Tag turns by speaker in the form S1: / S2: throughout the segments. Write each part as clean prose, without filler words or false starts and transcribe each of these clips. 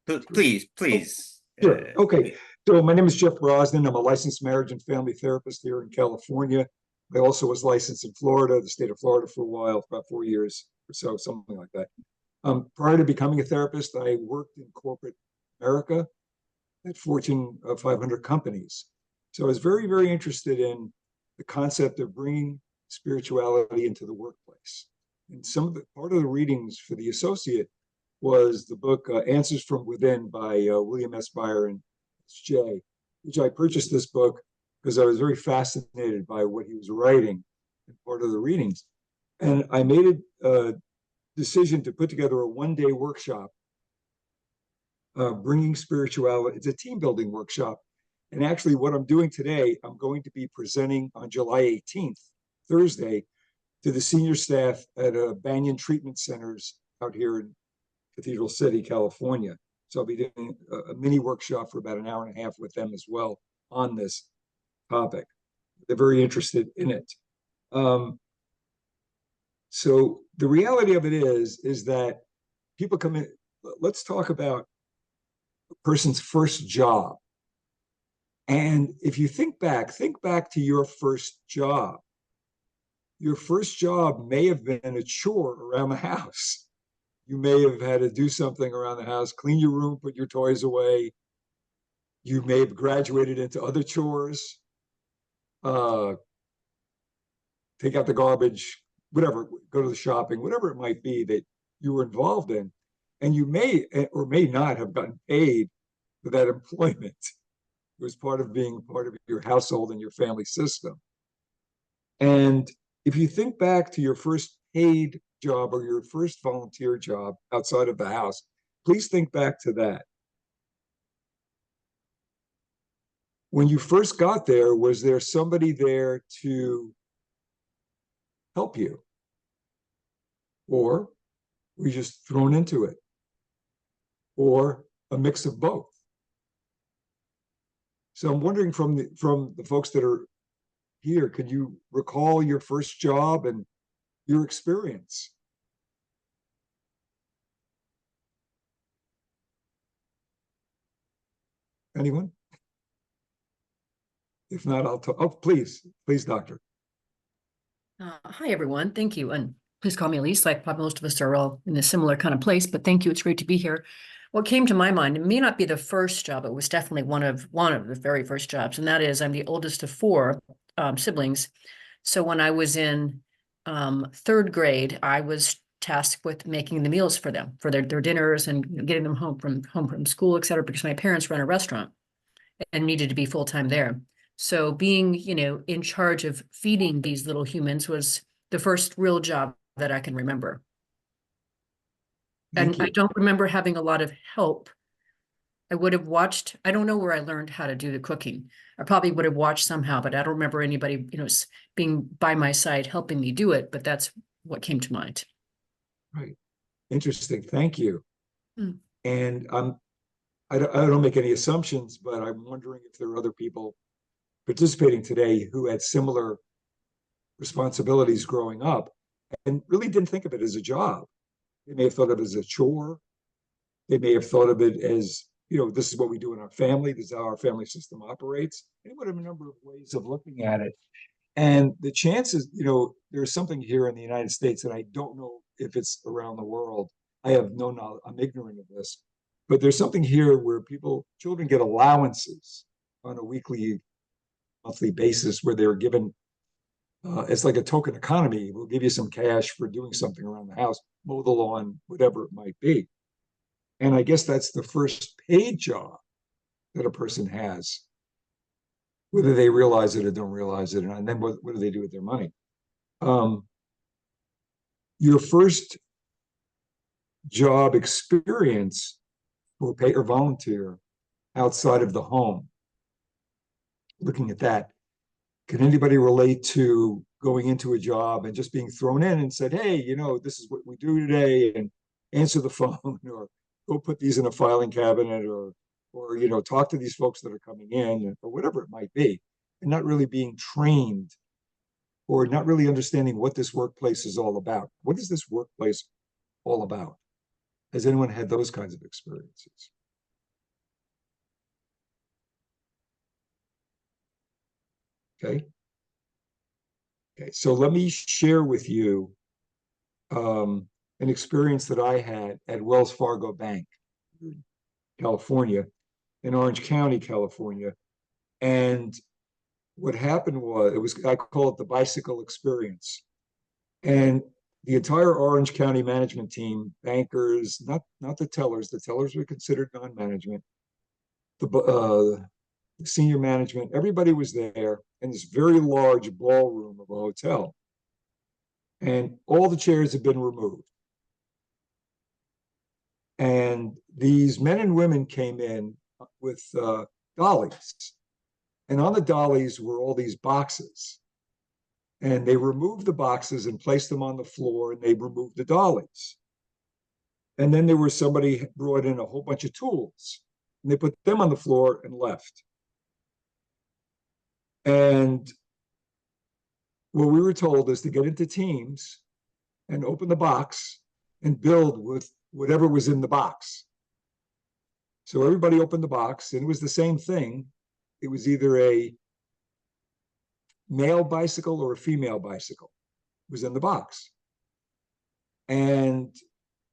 S1: Please.
S2: Sure. Okay. So my name is Jeff Brosnan. I'm a licensed marriage and family therapist here in California. I also was licensed in Florida, the state of Florida, for a while, about 4 years or so, something like that. Prior to becoming a therapist, I worked in corporate America at Fortune 500 companies. So I was very, very interested in the concept of bringing spirituality into the workplace. And part of the readings for the associate was the book Answers from Within by William S. Byron J., which I purchased this book because I was very fascinated by what he was writing in part of the readings. And I made a decision to put together a one-day workshop, bringing spirituality. It's a team building workshop. And actually what I'm doing today, I'm going to be presenting on July 18th, Thursday, to the senior staff at Banyan Treatment Centers out here in Cathedral City, California. So I'll be doing a mini workshop for about an hour and a half with them as well on this topic. They're very interested in it. So the reality of it is that people come in, let's talk about a person's first job. And if you think back to your first job. Your first job may have been a chore around the house. You may have had to do something around the house, clean your room, put your toys away. You may have graduated into other chores, take out the garbage, whatever, go to the shopping, whatever it might be that you were involved in. And you may or may not have gotten paid for that employment. It was part of being part of your household and your family system. And if you think back to your first paid job or your first volunteer job outside of the house, please think back to that. When you first got there, was there somebody there to help you? Or were you just thrown into it? Or a mix of both? So I'm wondering from the folks that are here, can you recall your first job and your experience? Anyone? If not, I'll talk. Oh, please, doctor.
S3: Hi, everyone. Thank you. And please call me Elise. Like probably most of us are all in a similar kind of place, but thank you. It's great to be here. What came to my mind, it may not be the first job, it was definitely one of the very first jobs. And that is, I'm the oldest of four siblings. So when I was in third grade, I was tasked with making the meals for them, for their dinners and getting them home from school, et cetera, because my parents ran a restaurant and needed to be full-time there. So being, in charge of feeding these little humans was the first real job that I can remember. And I don't remember having a lot of help. I would have watched, I don't know where I learned how to do the cooking. I probably would have watched somehow, but I don't remember anybody, being by my side helping me do it, but that's what came to mind.
S2: Right. Interesting. Thank you. And I don't make any assumptions, but I'm wondering if there are other people participating today who had similar responsibilities growing up and really didn't think of it as a job. They may have thought of it as a chore. They may have thought of it as, this is what we do in our family. This is how our family system operates. And what a number of ways of looking at it. And the chances, there's something here in the United States, and I don't know if it's around the world. I have no knowledge. I'm ignorant of this. But there's something here where children get allowances on a weekly, monthly basis where they're given, it's like a token economy. We'll give you some cash for doing something around the house, mow the lawn, whatever it might be. And I guess that's the first paid job that a person has, whether they realize it or don't realize it. And then what do they do with their money? Your first job experience for pay or volunteer outside of the home. Looking at that, can anybody relate to going into a job and just being thrown in and said, hey, this is what we do today, and answer the phone or go put these in a filing cabinet or talk to these folks that are coming in or whatever it might be, and not really being trained or not really understanding what this workplace is all about. What is this workplace all about? Has anyone had those kinds of experiences? Okay. Okay. So let me share with you an experience that I had at Wells Fargo Bank, California, in Orange County, California. And what happened was, I call it the bicycle experience. And the entire Orange County management team, bankers, not the tellers were considered non-management, the senior management, everybody was there in this very large ballroom of a hotel. And all the chairs had been removed. And these men and women came in with dollies. And on the dollies were all these boxes. And they removed the boxes and placed them on the floor, and they removed the dollies. And then there was somebody brought in a whole bunch of tools, and they put them on the floor and left. And what we were told is to get into teams and open the box and build with whatever was in the box. So everybody opened the box, and it was the same thing. It was either a male bicycle or a female bicycle was in the box. And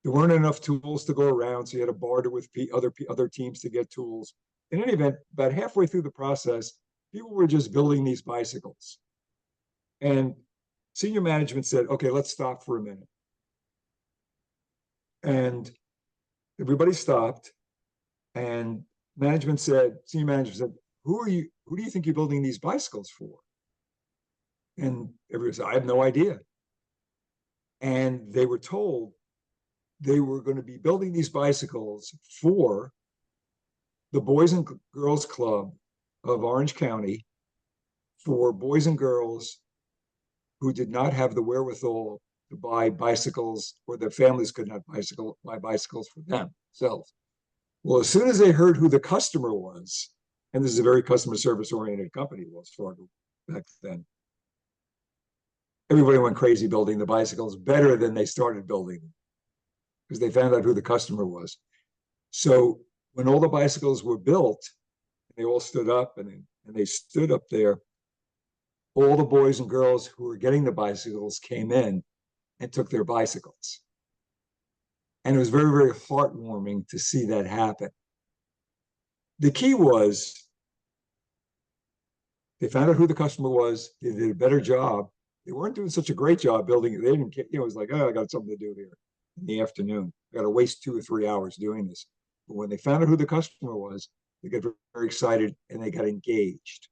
S2: there weren't enough tools to go around, so you had to barter with other teams to get tools. In any event, about halfway through the process, people were just building these bicycles. And senior management said, okay, let's stop for a minute. And everybody stopped, and senior management said, who do you think you're building these bicycles for? And everybody said, I have no idea. And they were told they were going to be building these bicycles for the Boys and Girls Club of Orange County, for boys and girls who did not have the wherewithal to buy bicycles, or their families could not buy bicycles for themselves. Well, as soon as they heard who the customer was, and this is a very customer service oriented company, Wells Fargo, back then, everybody went crazy building the bicycles better than they started building them, because they found out who the customer was. So when all the bicycles were built, they all stood up, and they stood up there, all the boys and girls who were getting the bicycles came in and took their bicycles. And it was very, very heartwarming to see that happen. The key was they found out who the customer was. They did a better job. They weren't doing such a great job building it. They didn't, it was like, oh, I got something to do here in the afternoon. I got to waste 2 or 3 hours doing this. But when they found out who the customer was, they got very excited and they got engaged.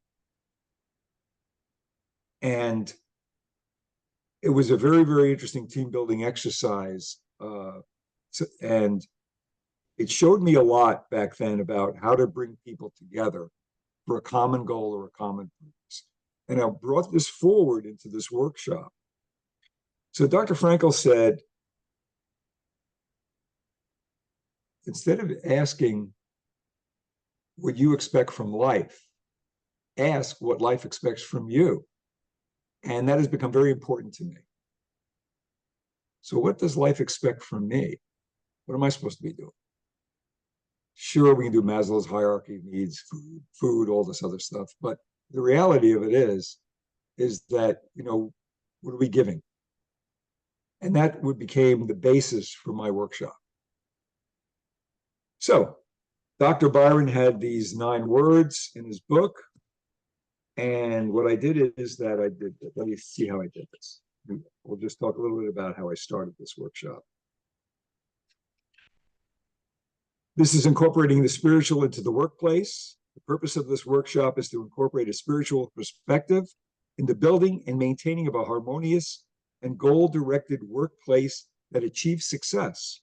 S2: And it was a very, very interesting team building exercise. And it showed me a lot back then about how to bring people together for a common goal or a common purpose. And I brought this forward into this workshop. So Dr. Frankel said, instead of asking what you expect from life, ask what life expects from you. And that has become very important to me. So what does life expect from me? What am I supposed to be doing? Sure, we can do Maslow's hierarchy of needs, food, all this other stuff. But the reality of it is that, what are we giving? And that became the basis for my workshop. So Dr. Byron had these 9 words in his book. And what I did is that let me see how I did this. We'll just talk a little bit about how I started this workshop. This is incorporating the spiritual into the workplace. The purpose of this workshop is to incorporate a spiritual perspective in the building and maintaining of a harmonious and goal-directed workplace that achieves success.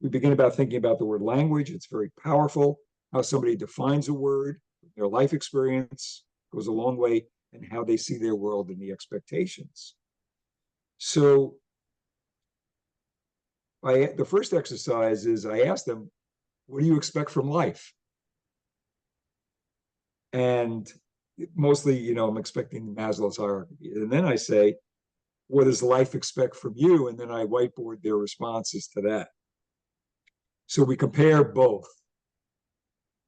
S2: We begin about thinking about the word language. It's very powerful. How somebody defines a word, their life experience goes a long way, and how they see their world and the expectations. So the first exercise is I asked them, what do you expect from life? And mostly, I'm expecting Maslow's hierarchy. And then I say, what does life expect from you? And then I whiteboard their responses to that. So we compare both.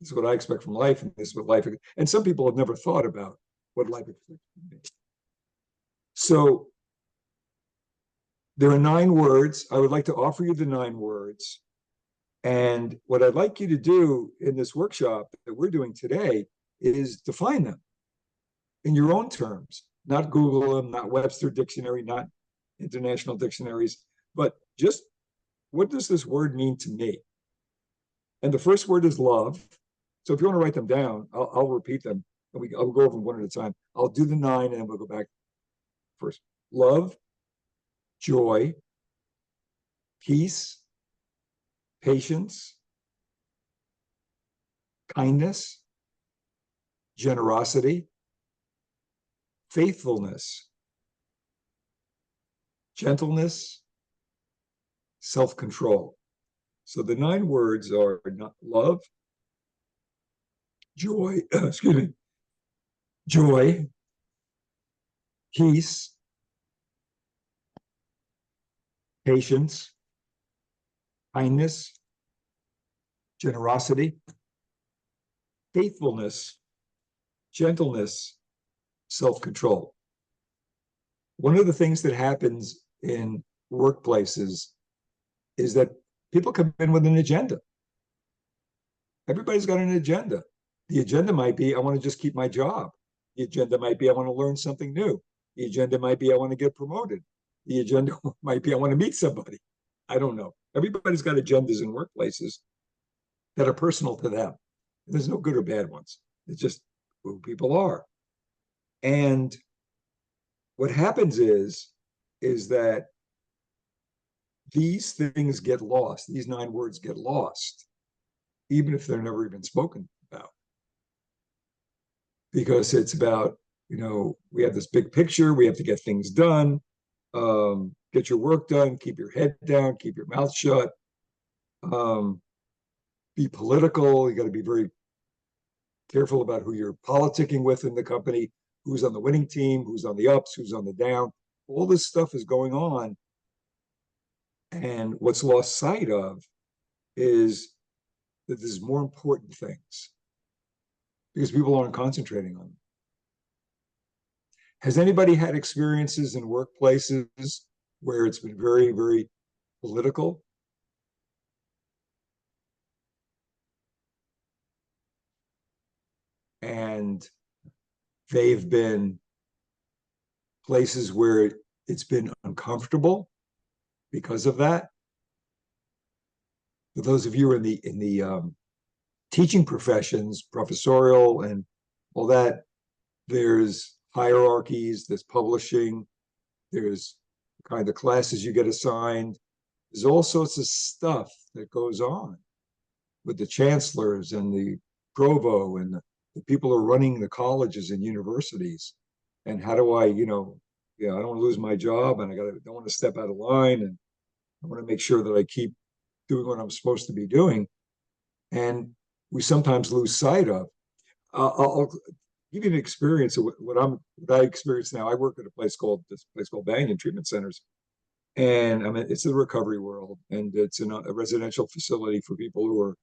S2: This is what I expect from life, and this is what life, and some people have never thought about what life expectancy means. So there are 9 words. I would like to offer you the 9 words. And what I'd like you to do in this workshop that we're doing today is define them in your own terms, not Google them, not Webster Dictionary, not international dictionaries, but just what does this word mean to me? And the first word is love. So if you want to write them down, I'll repeat them and I'll go over them one at a time. I'll do the 9 and then we'll go back first. Love, joy, peace, patience, kindness, generosity, faithfulness, gentleness, self-control. So the 9 words are not love, joy, excuse me, joy, peace, patience, kindness, generosity, faithfulness, gentleness, self-control. One of the things that happens in workplaces is that people come in with an agenda. Everybody's got an agenda. The agenda might be, I want to just keep my job. The agenda might be, I want to learn something new. The agenda might be, I want to get promoted. The agenda might be, I want to meet somebody. I don't know. Everybody's got agendas in workplaces that are personal to them. There's no good or bad ones. It's just who people are. And what happens is that these things get lost. These 9 words get lost, even if they're never even spoken about. Because it's about, we have this big picture, we have to get things done, get your work done, keep your head down, keep your mouth shut, be political. You got to be very careful about who you're politicking with in the company, who's on the winning team, who's on the ups, who's on the down. All this stuff is going on. And what's lost sight of is that there's more important things because people aren't concentrating on them. Has anybody had experiences in workplaces where it's been very, very political? And they've been places where it's been uncomfortable because of that. For those of you in the teaching professions, professorial and all that, there's hierarchies, there's publishing, there's kind of classes you get assigned. There's all sorts of stuff that goes on with the chancellors and the provo and the people who are running the colleges and universities. And how do I, I don't want to lose my job, and don't want to step out of line, and I want to make sure that I keep doing what I'm supposed to be doing. And we sometimes lose sight of. I'll give you an experience of what I experience now. I work at a place called Banyan Treatment Centers, and it's the recovery world, and it's in a residential facility for people who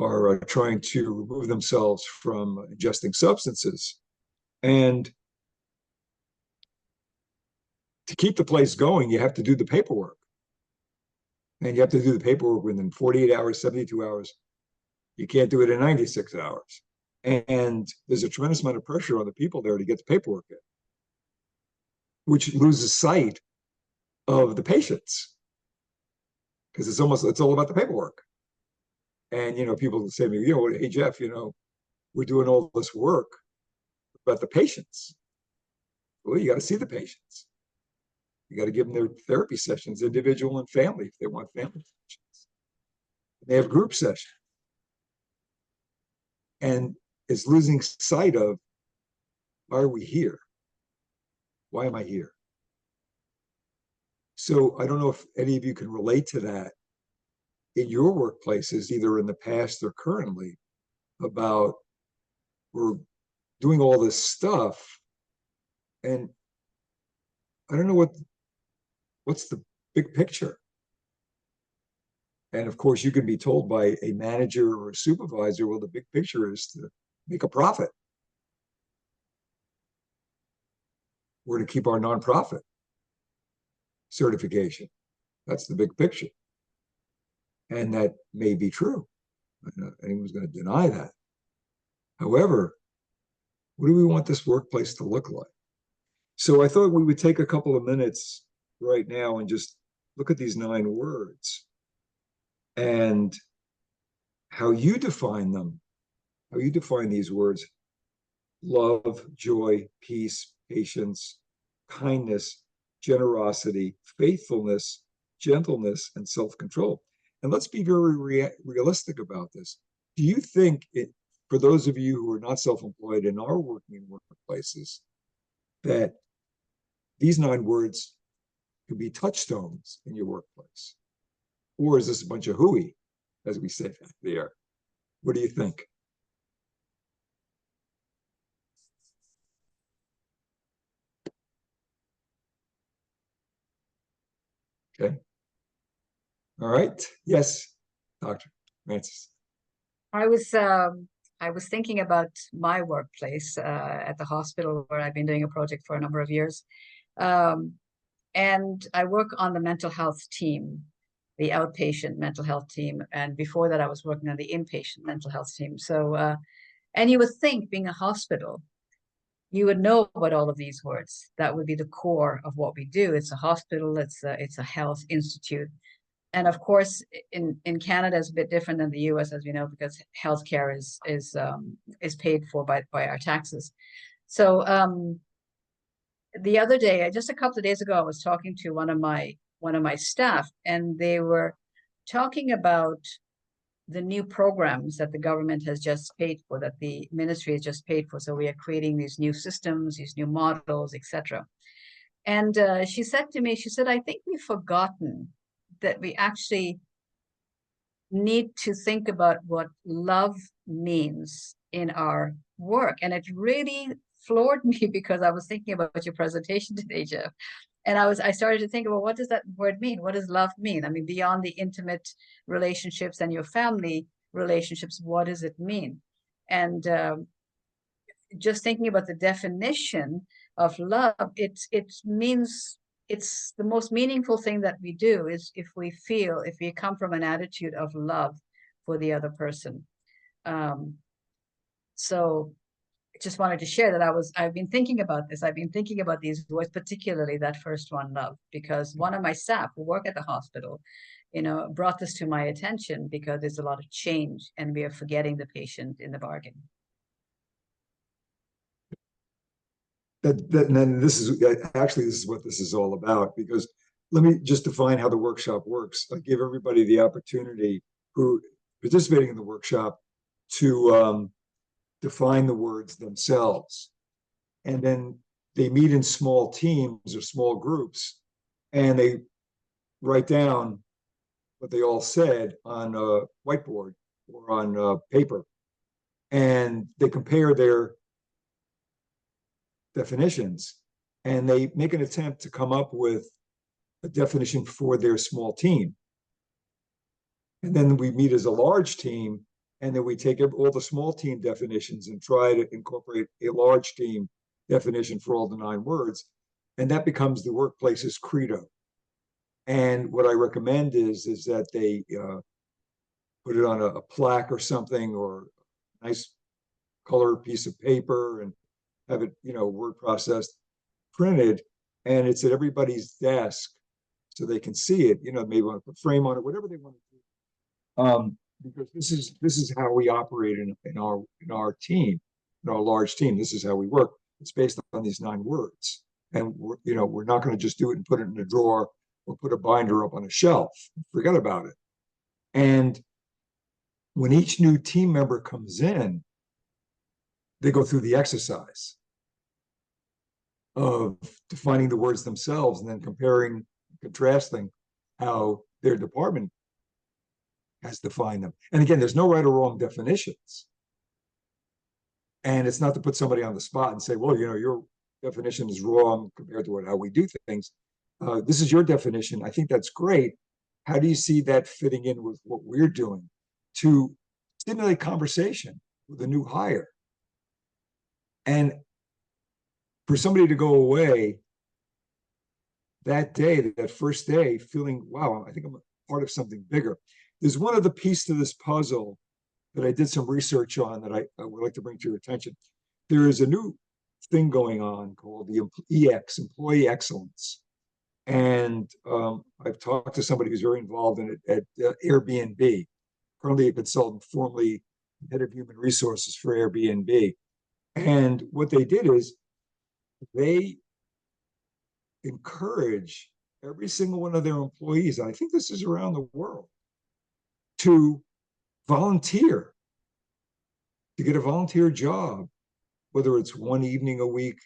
S2: are trying to remove themselves from ingesting substances. And to keep the place going, you have to do the paperwork. And you have to do the paperwork within 48 hours, 72 hours. You can't do it in 96 hours. And there's a tremendous amount of pressure on the people there to get the paperwork in, which loses sight of the patients because it's all about the paperwork. And, people say to me, hey, Jeff, we're doing all this work about the patients. Well, you got to see the patients. You got to give them their therapy sessions, individual and family, if they want family sessions. They have group sessions. And it's losing sight of, why are we here? Why am I here? So I don't know if any of you can relate to that in your workplaces, either in the past or currently, about we're doing all this stuff. And I don't know what's the big picture. And of course, you can be told by a manager or a supervisor, well, the big picture is to make a profit. we're to keep our nonprofit certification. That's the big picture. And that may be true. Anyone's going to deny that. However, what do we want this workplace to look like? So I thought we would take a couple of minutes right now and just look at these 9 words and how you define them, how you define these words: love, joy, peace, patience, kindness, generosity, faithfulness, gentleness, and self-control. And let's be very realistic about this. Do you think for those of you who are not self-employed and are working in workplaces, that these 9 words could be touchstones in your workplace? Or is this a bunch of hooey, as we say there? What do you think? Okay. All right. Yes, Dr. Francis.
S1: I was thinking about my workplace at the hospital where I've been doing a project for a number of years. And I work on the mental health team, the outpatient mental health team. And before that, I was working on the inpatient mental health team. So, and you would think, being a hospital, you would know about all of these words. That would be the core of what we do. It's a hospital, it's a health institute. And of course, in Canada, it's a bit different than the US, as we know, because healthcare is paid for by our taxes. So the other day, just a couple of days ago, I was talking to one of my staff, and they were talking about the new programs that the government has just paid for, that the ministry has just paid for. So we are creating these new systems, these new models, etc. And she said to me, she said, I think we've forgotten that we actually need to think about what love means in our work. And it really floored me because I was thinking about your presentation today, Jeff. And I started to think about, what does that word mean? What does love mean? I mean, beyond the intimate relationships and your family relationships, what does it mean? And just thinking about the definition of love, it means, it's the most meaningful thing that we do is if we come from an attitude of love for the other person. So I just wanted to share that I've been thinking about this. I've been thinking about these words, particularly that first one, love, because one of my staff who work at the hospital, brought this to my attention because there's a lot of change and we are forgetting the patient in the bargain.
S2: And then this is what this is all about, because let me just define how the workshop works. I give everybody the opportunity who participating in the workshop to define the words themselves. And then they meet in small teams or small groups, and they write down what they all said on a whiteboard or on paper. And they compare their definitions, and they make an attempt to come up with a definition for their small team. And then we meet as a large team, and then we take all the small team definitions and try to incorporate a large team definition for all the 9 words. And that becomes the workplace's credo. And what I recommend is that they put it on a plaque or something, or a nice colored piece of paper, and have it, word processed, printed, and it's at everybody's desk so they can see it. Maybe want to put a frame on it, whatever they want to do. Because this is how we operate in our team, in our large team. This is how we work. It's based on these 9 words, and we're not going to just do it and put it in a drawer or put a binder up on a shelf. Forget about it. And when each new team member comes in, they go through the exercise of defining the words themselves and then comparing, contrasting how their department has defined them. And again, there's no right or wrong definitions. And it's not to put somebody on the spot and say, well, your definition is wrong compared to how we do things. This is your definition. I think that's great. How do you see that fitting in with what we're doing to stimulate conversation with a new hire? And for somebody to go away that day, that first day, feeling, wow, I think I'm a part of something bigger. There's one other piece to this puzzle that I did some research on that I would like to bring to your attention. There is a new thing going on called the EX, Employee Excellence. And I've talked to somebody who's very involved in it at Airbnb, currently a consultant, formerly head of human resources for Airbnb. And what they did is they encourage every single one of their employees, and I think this is around the world, to volunteer, to get a volunteer job, whether it's one evening a week,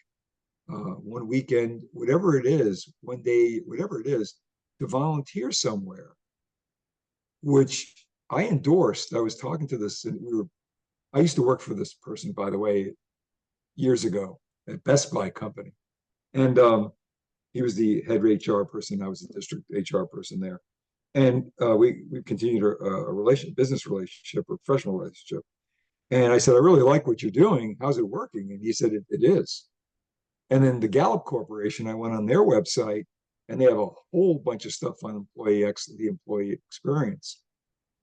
S2: one weekend, whatever it is, one day, whatever it is, to volunteer somewhere, which I endorsed. I was talking to this, and I used to work for this person, by the way, years ago at Best Buy company. And he was the head HR person. I was the district HR person there. And we continued a business relationship, or professional relationship. And I said, I really like what you're doing. How's it working? And he said, it is. And then the Gallup Corporation, I went on their website, and they have a whole bunch of stuff on the employee experience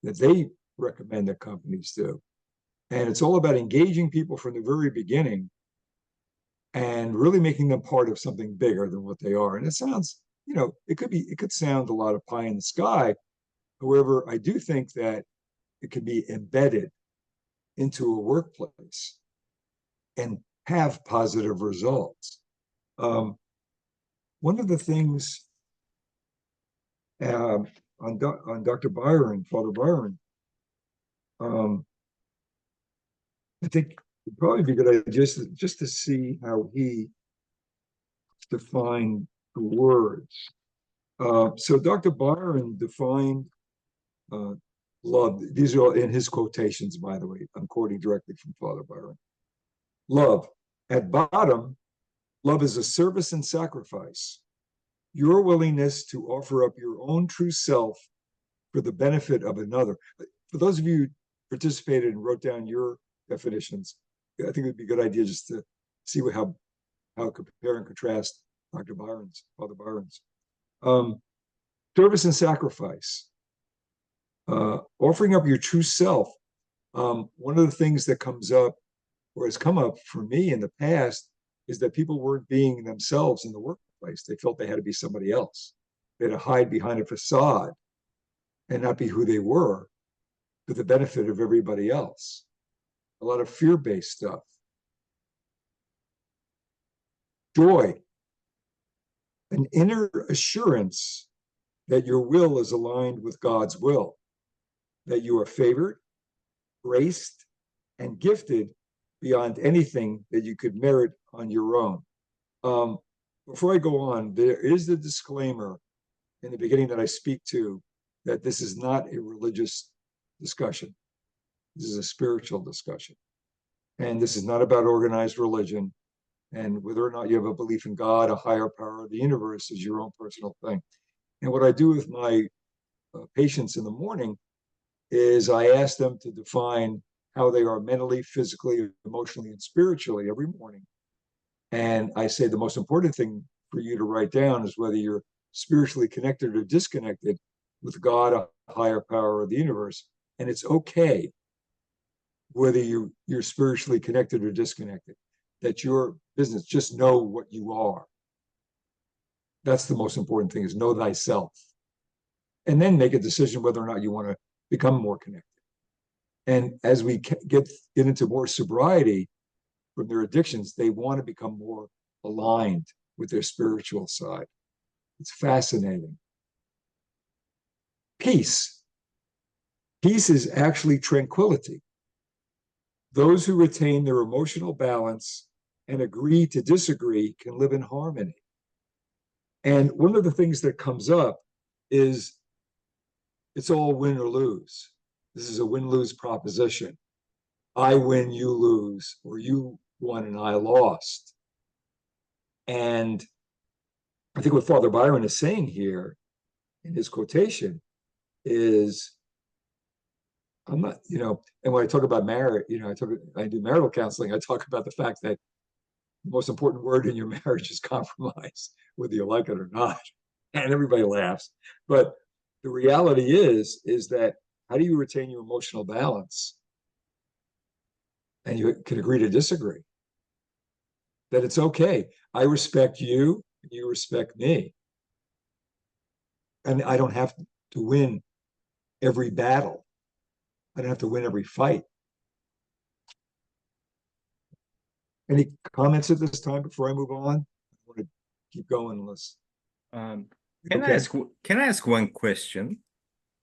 S2: that they recommend that companies do. And it's all about engaging people from the very beginning and really making them part of something bigger than what they are. And it sounds, it could sound a lot of pie in the sky. However, I do think that it can be embedded into a workplace and have positive results. One of the things on Dr. Byron, Father Byron, I think it'd probably be a good idea just to see how he defined the words. So Dr. Byron defined love. These are all in his quotations, by the way. I'm quoting directly from Father Byron. Love. At bottom, love is a service and sacrifice. Your willingness to offer up your own true self for the benefit of another. For those of you who participated and wrote down your definitions, I think it would be a good idea just to see how compare and contrast Dr. Byron's, Father Byron's. Service and sacrifice. Offering up your true self. One of the things that comes up, or has come up for me in the past, is that people weren't being themselves in the workplace. They felt they had to be somebody else. They had to hide behind a facade and not be who they were for the benefit of everybody else. A lot of fear-based stuff. Joy. An inner assurance that your will is aligned with God's will, that you are favored, graced, and gifted beyond anything that you could merit on your own. Before I go on, there is the disclaimer in the beginning that I speak to that this is not a religious discussion. This is a spiritual discussion. And this is not about organized religion. And whether or not you have a belief in God, a higher power of the universe, is your own personal thing. And what I do with my patients in the morning is I ask them to define how they are mentally, physically, emotionally, and spiritually every morning. And I say the most important thing for you to write down is whether you're spiritually connected or disconnected with God, a higher power of the universe. And it's okay whether you're spiritually connected or disconnected. That your business, just know what you are. That's the most important thing, is know thyself. And then make a decision whether or not you want to become more connected. And as we get into more sobriety from their addictions, they want to become more aligned with their spiritual side. It's fascinating. Peace. Peace is actually tranquility. Those who retain their emotional balance and agree to disagree can live in harmony. And one of the things that comes up is it's all win or lose. This is a win-lose proposition. I win, you lose, or you won and I lost. And I think what Father Byron is saying here in his quotation is, I'm not, and when I talk about marriage, I do marital counseling, I talk about the fact that the most important word in your marriage is compromise, whether you like it or not. And everybody laughs. But the reality is that how do you retain your emotional balance? And you can agree to disagree. That it's okay. I respect you, and you respect me. And I don't have to win every battle. I don't have to win every fight. Any comments at this time before I move on? I want to keep going unless.
S4: Can I ask one question?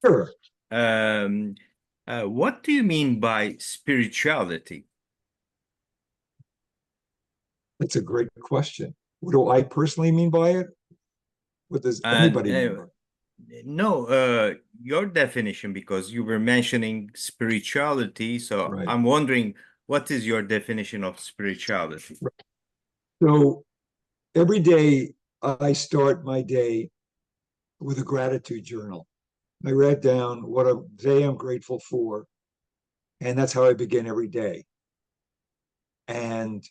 S2: Sure.
S4: What do you mean by spirituality?
S2: That's a great question. What do I personally mean by it? What does anybody mean by it?
S4: No, your definition, because you were mentioning spirituality. So
S2: Right.
S4: I'm wondering, what is your definition of spirituality?
S2: Right. So every day I start my day with a gratitude journal. I write down what a day I'm grateful for, and that's how I begin every day. And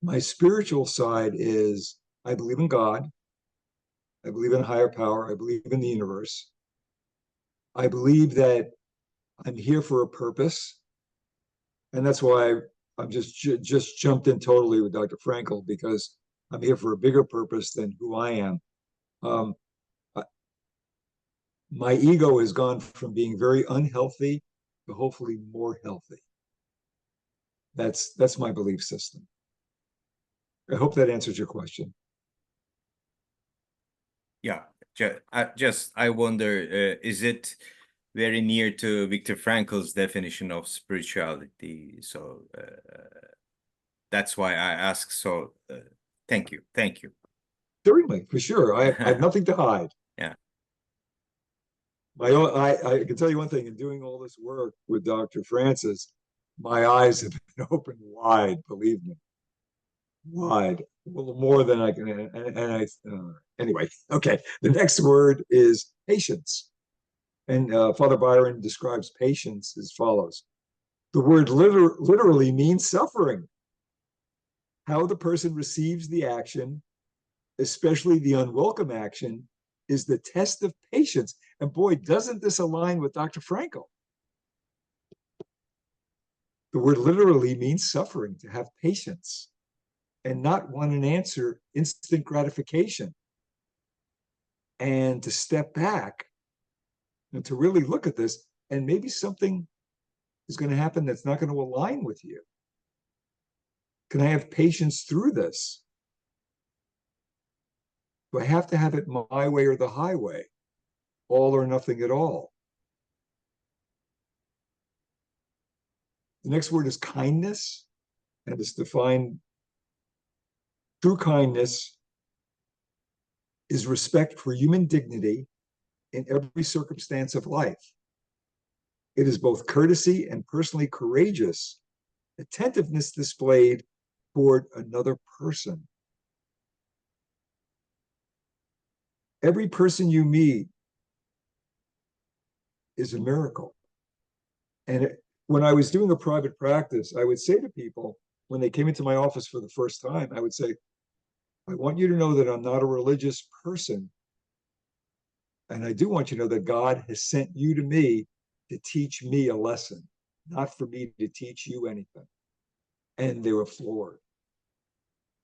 S2: my spiritual side is I believe in God. I believe in a higher power. I believe in the universe. I believe that I'm here for a purpose. And that's why I'm just jumped in totally with Dr. Frankel, because I'm here for a bigger purpose than who I am. My ego has gone from being very unhealthy to hopefully more healthy. That's my belief system. I hope that answers your question.
S4: Yeah, I wonder, is it very near to Viktor Frankl's definition of spirituality? So that's why I ask. So thank you.
S2: Certainly, for sure. I have nothing to hide.
S4: Yeah.
S2: I can tell you one thing, in doing all this work with Dr. Francis, my eyes have been opened wide, believe me. Wide, a little more than I can. Anyway, okay. The next word is patience. And Father Byron describes patience as follows. The word literally means suffering. How the person receives the action, especially the unwelcome action, is the test of patience. And boy, doesn't this align with Dr. Frankel? The word literally means suffering, to have patience and not want an answer, instant gratification, and to step back and to really look at this, and maybe something is going to happen that's not going to align with you. Can I have patience through this? Do I have to have it my way or the highway? All or nothing at all? The next word is kindness, and it's defined. True kindness is respect for human dignity in every circumstance of life. It is both courtesy and personally courageous attentiveness displayed toward another person. Every person you meet is a miracle. And when I was doing a private practice, I would say to people, when they came into my office for the first time, I would say, I want you to know that I'm not a religious person. And I do want you to know that God has sent you to me to teach me a lesson, not for me to teach you anything. And they were floored.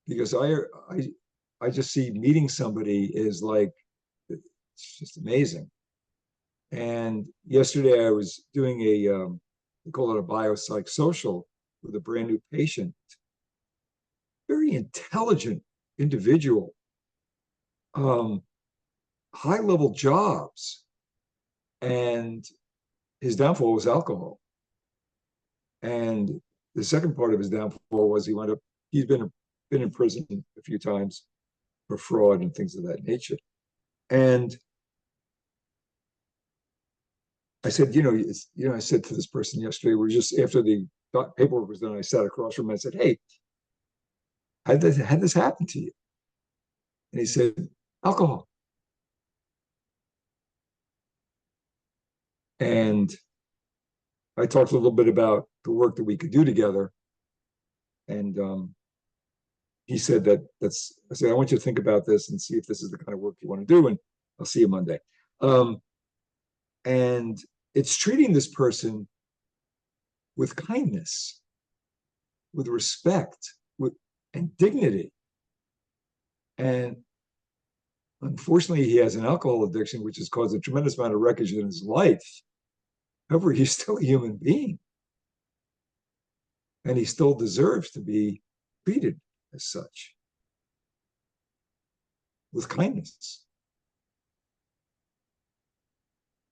S2: Because I just see meeting somebody is like, it's just amazing. And yesterday I was doing we call it a biopsychosocial with a brand new patient, very intelligent individual, high level jobs, and his downfall was alcohol. And the second part of his downfall was he's been in prison a few times for fraud and things of that nature. And I said, I said to this person yesterday, we're just after the paperwork was done, I sat across from him and I said, hey, how did this happen to you? And he said, alcohol. And I talked a little bit about the work that we could do together. And he said I said, I want you to think about this and see if this is the kind of work you want to do, and I'll see you Monday. And it's treating this person with kindness, with respect, and dignity. And unfortunately, he has an alcohol addiction, which has caused a tremendous amount of wreckage in his life. However, he's still a human being. And he still deserves to be treated as such, with kindness.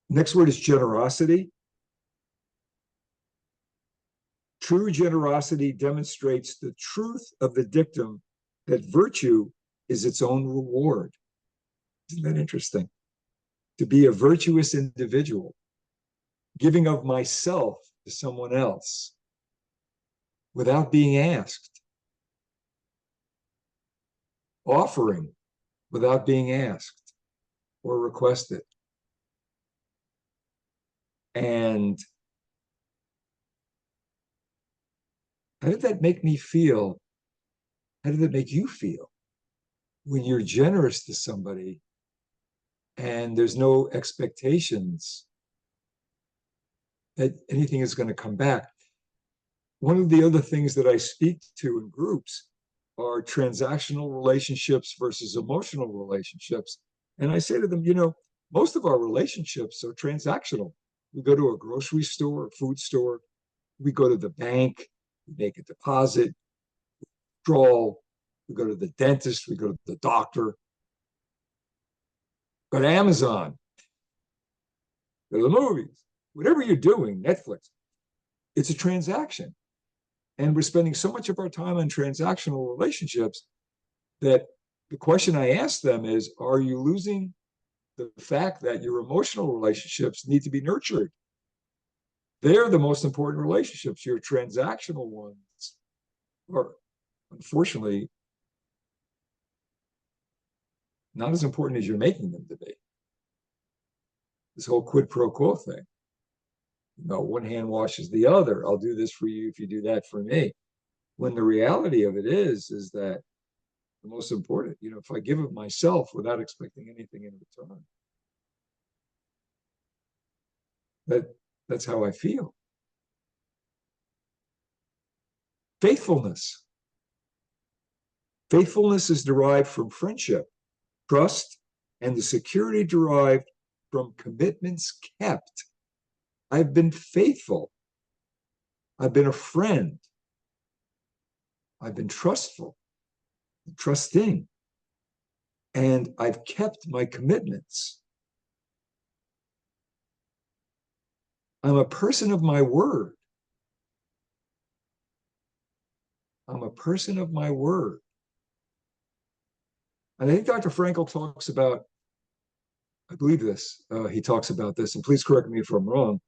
S2: Next word is generosity. True generosity demonstrates the truth of the dictum that virtue is its own reward. Isn't that interesting? To be a virtuous individual, giving of myself to someone else without being asked, offering without being asked or requested. And how did that make me feel? How did that make you feel when you're generous to somebody and there's no expectations that anything is going to come back? One of the other things that I speak to in groups are transactional relationships versus emotional relationships. And I say to them, most of our relationships are transactional. We go to a grocery store, a food store, we go to the bank, we make a deposit, withdrawal, we go to the dentist, we go to the doctor, go to Amazon, go to the movies, whatever you're doing, Netflix, it's a transaction. And we're spending so much of our time on transactional relationships that the question I ask them is, are you losing the fact that your emotional relationships need to be nurtured? They're the most important relationships. Your transactional ones are, unfortunately, not as important as you're making them to be. This whole quid pro quo thing. One hand washes the other. I'll do this for you if you do that for me. When the reality of it is that the most important, if I give of myself without expecting anything in return, that's how I feel. Faithfulness. Faithfulness is derived from friendship, trust, and the security derived from commitments kept. I've been faithful. I've been a friend. I've been trustful, trusting, and I've kept my commitments. I'm a person of my word. I'm a person of my word. And I think Dr. Frankl talks about, I believe this, he talks about this, and please correct me if I'm wrong.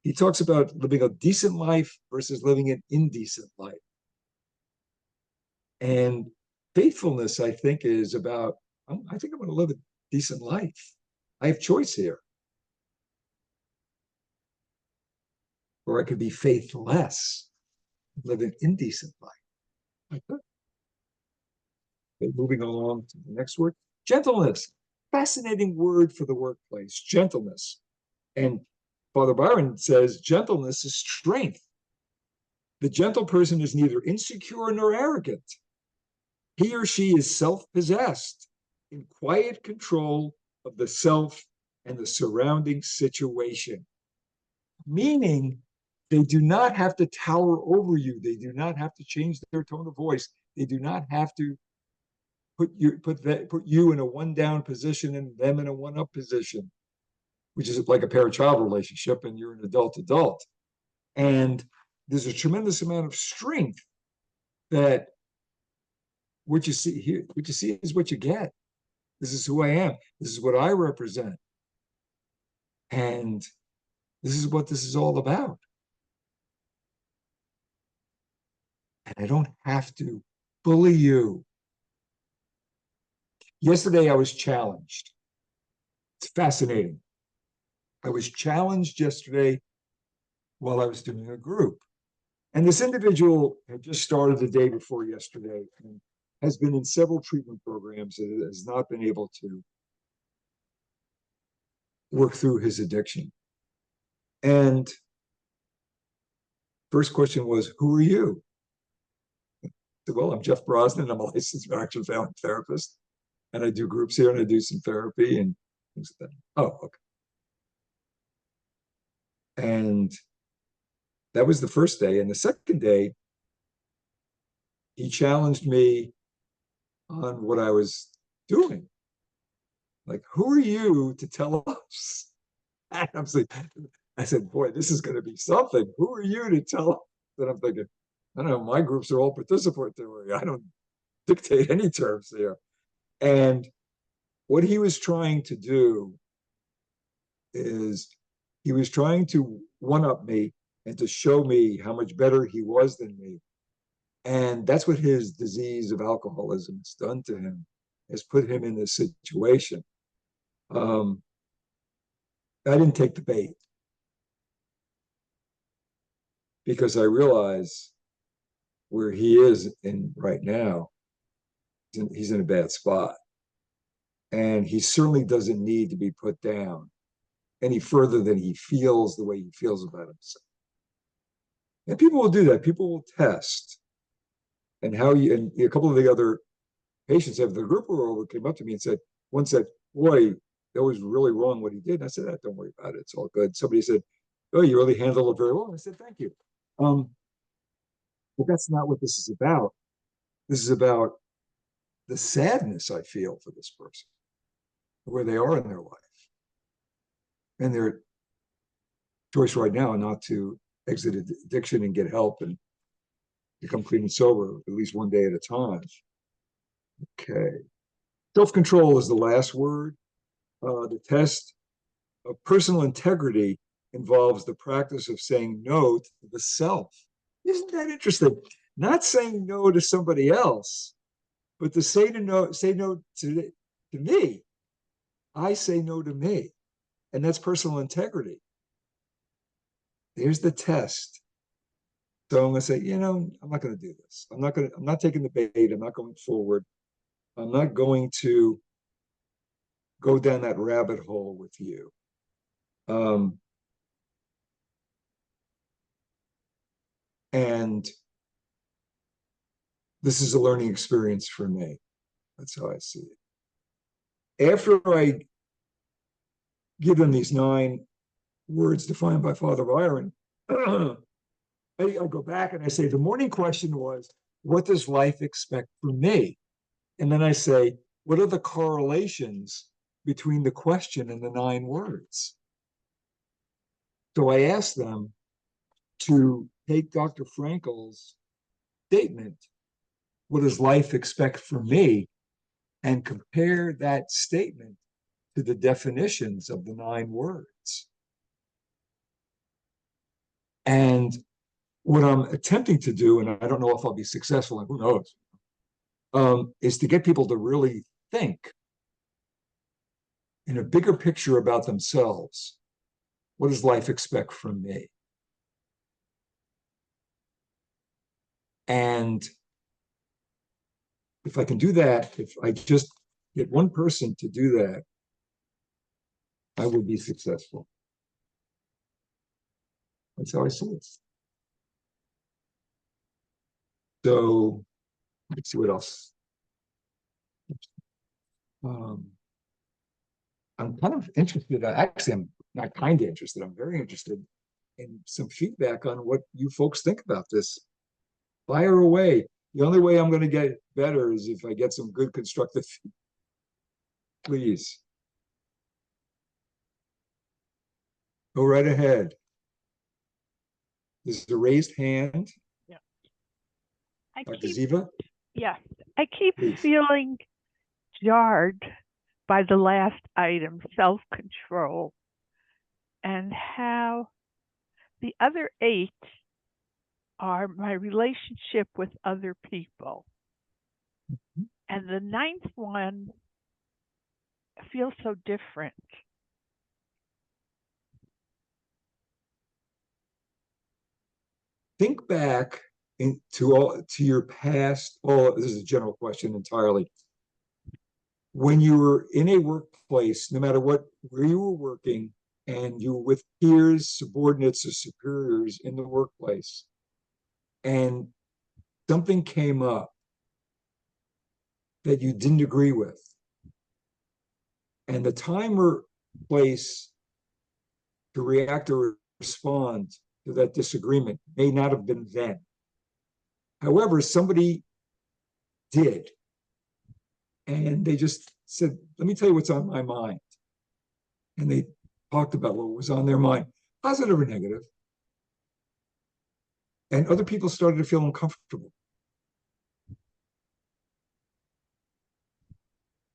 S2: He talks about living a decent life versus living an indecent life. And faithfulness, I think, is about, I think I'm going to live a decent life. I have choice here. Or I could be faithless, live an indecent life. Like that. Okay, moving along to the next word, gentleness. Fascinating word for the workplace, gentleness. And Father Byron says gentleness is strength. The gentle person is neither insecure nor arrogant. He or she is self-possessed, in quiet control of the self and the surrounding situation. Meaning, they do not have to tower over you. They do not have to change their tone of voice. They do not have to put you in a one-down position and them in a one-up position, which is like a parent-child relationship, and you're an adult-adult. And there's a tremendous amount of strength that what you see here, what you see is what you get. This is who I am. This is what I represent. And this is what this is all about. And I don't have to bully you. Yesterday, I was challenged. It's fascinating. I was challenged yesterday while I was doing a group. And this individual had just started the day before yesterday. And has been in several treatment programs and has not been able to work through his addiction. And first question was, who are you? I said, well, I'm Jeff Brosnan. I'm a licensed marriage and family therapist. And I do groups here and I do some therapy and things like that. Oh, okay. And that was the first day. And the second day, he challenged me on what I was doing. Like, who are you to tell us? And I said, boy, this is going to be something. Who are you to tell us? And I'm thinking, I don't know, my groups are all participatory. I don't dictate any terms there. And what he was trying to do is he was trying to one-up me and to show me how much better he was than me. And that's what his disease of alcoholism has done to him, has put him in this situation. I didn't take the bait because I realize where he is in right now, he's in a bad spot. And he certainly doesn't need to be put down any further than he feels the way he feels about himself. And people will do that. People will test. And and a couple of the other patients of the group were over came up to me and said, one said, boy, that was really wrong what he did. And I said, don't worry about it. It's all good. Somebody said, oh, you really handled it very well. And I said, thank you. But that's not what this is about. This is about the sadness I feel for this person, where they are in their life. And their choice right now not to exit addiction and get help and become clean and sober, at least one day at a time. Okay. Self-control is the last word. The test of personal integrity involves the practice of saying no to the self. Isn't that interesting? Not saying no to somebody else, but to say no to me. I say no to me. And that's personal integrity. There's the test. So I'm going to say, I'm not going to do this. I'm not taking the bait. I'm not going forward. I'm not going to go down that rabbit hole with you. And this is a learning experience for me. That's how I see it. After I give them these 9 words defined by Father Byron, I go back and I say, the morning question was, what does life expect from me? And then I say, what are the correlations between the question and the 9 words? So I asked them to take Dr. Frankl's statement, what does life expect from me, and compare that statement to the definitions of the 9 words. And what I'm attempting to do, and I don't know if I'll be successful, and who knows, is to get people to really think in a bigger picture about themselves. What does life expect from me? And if I can do that, if I just get one person to do that, I will be successful. That's how I see it. So let's see what else. I'm kind of interested. Actually, I'm not kind of interested. I'm very interested in some feedback on what you folks think about this. Fire away. The only way I'm going to get better is if I get some good constructive feedback. Please. Go right ahead. This is a raised hand.
S5: Yeah.
S2: Dr. Ziva?
S5: Yeah. I keep
S2: Please.
S5: feeling jarred by the last item, self-control, and how the other 8 are my relationship with other people. Mm-hmm. And the 9th one feels so different.
S2: Think back to your past, this is a general question entirely. When you were in a workplace, no matter where you were working, and you were with peers, subordinates, or superiors in the workplace, and something came up that you didn't agree with, and the time or place to react or respond to that disagreement may not have been then. However, somebody did. And they just said, let me tell you what's on my mind. And they talked about what was on their mind, positive or negative. And other people started to feel uncomfortable.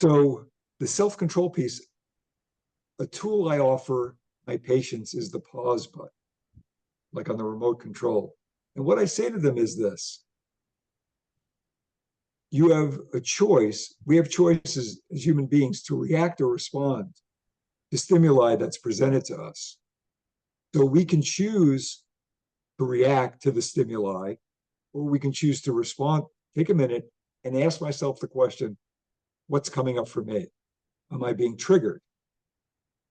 S2: So the self-control piece, a tool I offer my patients is the pause button, like on the remote control. And what I say to them is this: you have a choice. We have choices as human beings to react or respond to stimuli that's presented to us. So we can choose to react to the stimuli, or we can choose to respond. Take a minute and ask myself the question, what's coming up for me? Am I being triggered?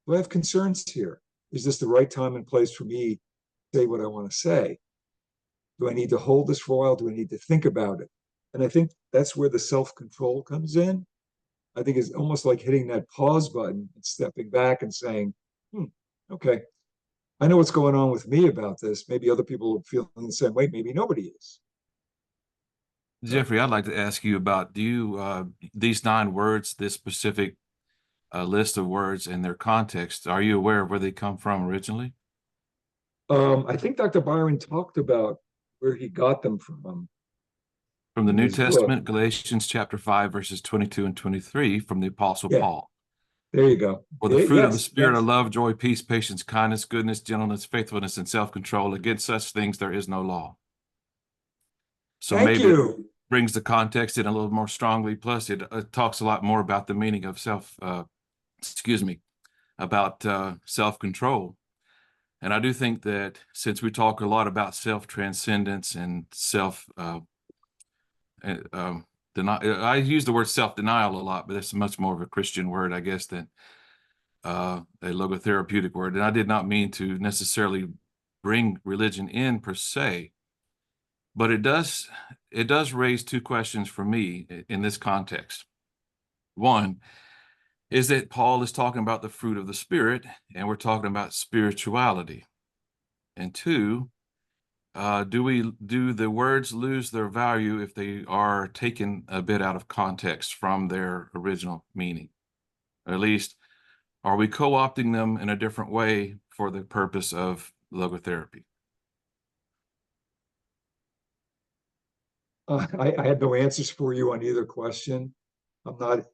S2: Do I have concerns here? Is this the right time and place for me to say what I want to say? Do I need to hold this for a while? Do I need to think about it? And I think that's where the self-control comes in. I think it's almost like hitting that pause button and stepping back and saying, okay, I know what's going on with me about this. Maybe other people are feeling the same way. Maybe nobody is.
S6: Jeffrey, I'd like to ask you about, do you, these 9 words, this specific list of words and their context, are you aware of where they come from originally?
S2: I think Dr. Byron talked about where he got them from.
S6: From the New Testament, Galatians chapter 5, verses 22 and 23, from the Apostle Paul.
S2: There you go.
S6: For the fruit of the Spirit are love, joy, peace, patience, kindness, goodness, gentleness, faithfulness, and self-control. Against such things there is no law. So maybe it brings the context in a little more strongly. Plus, it talks a lot more about the meaning of about self-control. And I do think that since we talk a lot about self-transcendence and I use the word self-denial a lot, but that's much more of a Christian word, I guess, than a logotherapeutic word. And I did not mean to necessarily bring religion in per se, but it does raise 2 questions for me in this context. One is that Paul is talking about the fruit of the Spirit, and we're talking about spirituality. And 2, do the words lose their value if they are taken a bit out of context from their original meaning? Or at least, are we co-opting them in a different way for the purpose of logotherapy?
S2: I had no answers for you on either question. I'm not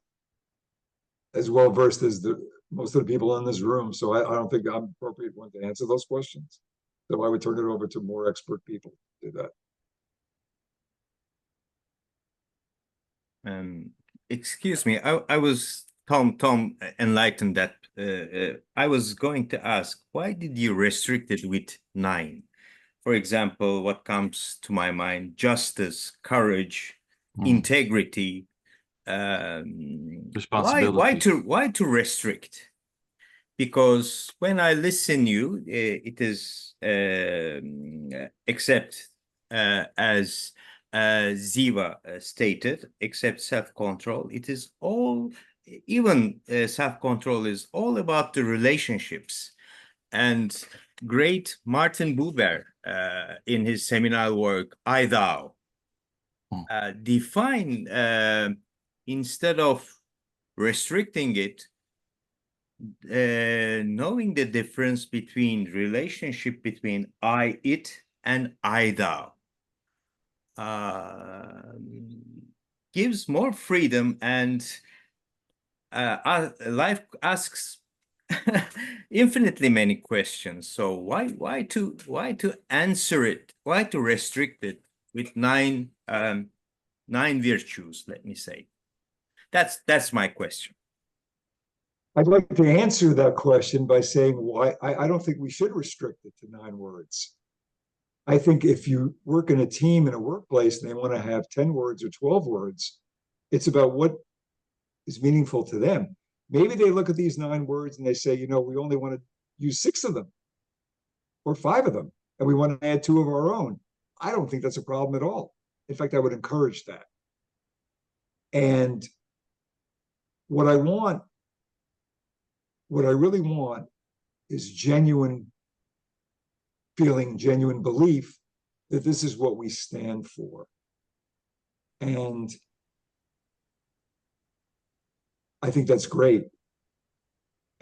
S2: as well versed as most of the people in this room, so I don't think I'm the appropriate one to answer those questions. So I would turn it over to more expert people to do
S4: that. Excuse me, I was Tom enlightened that I was going to ask, why did you restrict it with 9? For example, what comes to my mind: justice, courage, integrity.
S6: Responsibility.
S4: Why to restrict? Because when I listen you, it is except as Ziva stated, except self-control. It is all, even self-control is all about the relationships. And great Martin Buber, in his seminal work, I Thou, define, instead of restricting it, knowing the difference between relationship between I, it, and I, thou, gives more freedom, and life asks infinitely many questions. So why to answer it? Why to restrict it with 9 virtues? Let me say, that's my question.
S2: I'd like to answer that question by saying why I don't think we should restrict it to 9 words. I think if you work in a team in a workplace and they want to have 10 words or 12 words, it's about what is meaningful to them. Maybe they look at these 9 words and they say, you know, we only want to use 6 of them or 5 of them, and we want to add 2 of our own. I don't think that's a problem at all. In fact, I would encourage that. And what I really want is genuine feeling, genuine belief that this is what we stand for. And I think that's great.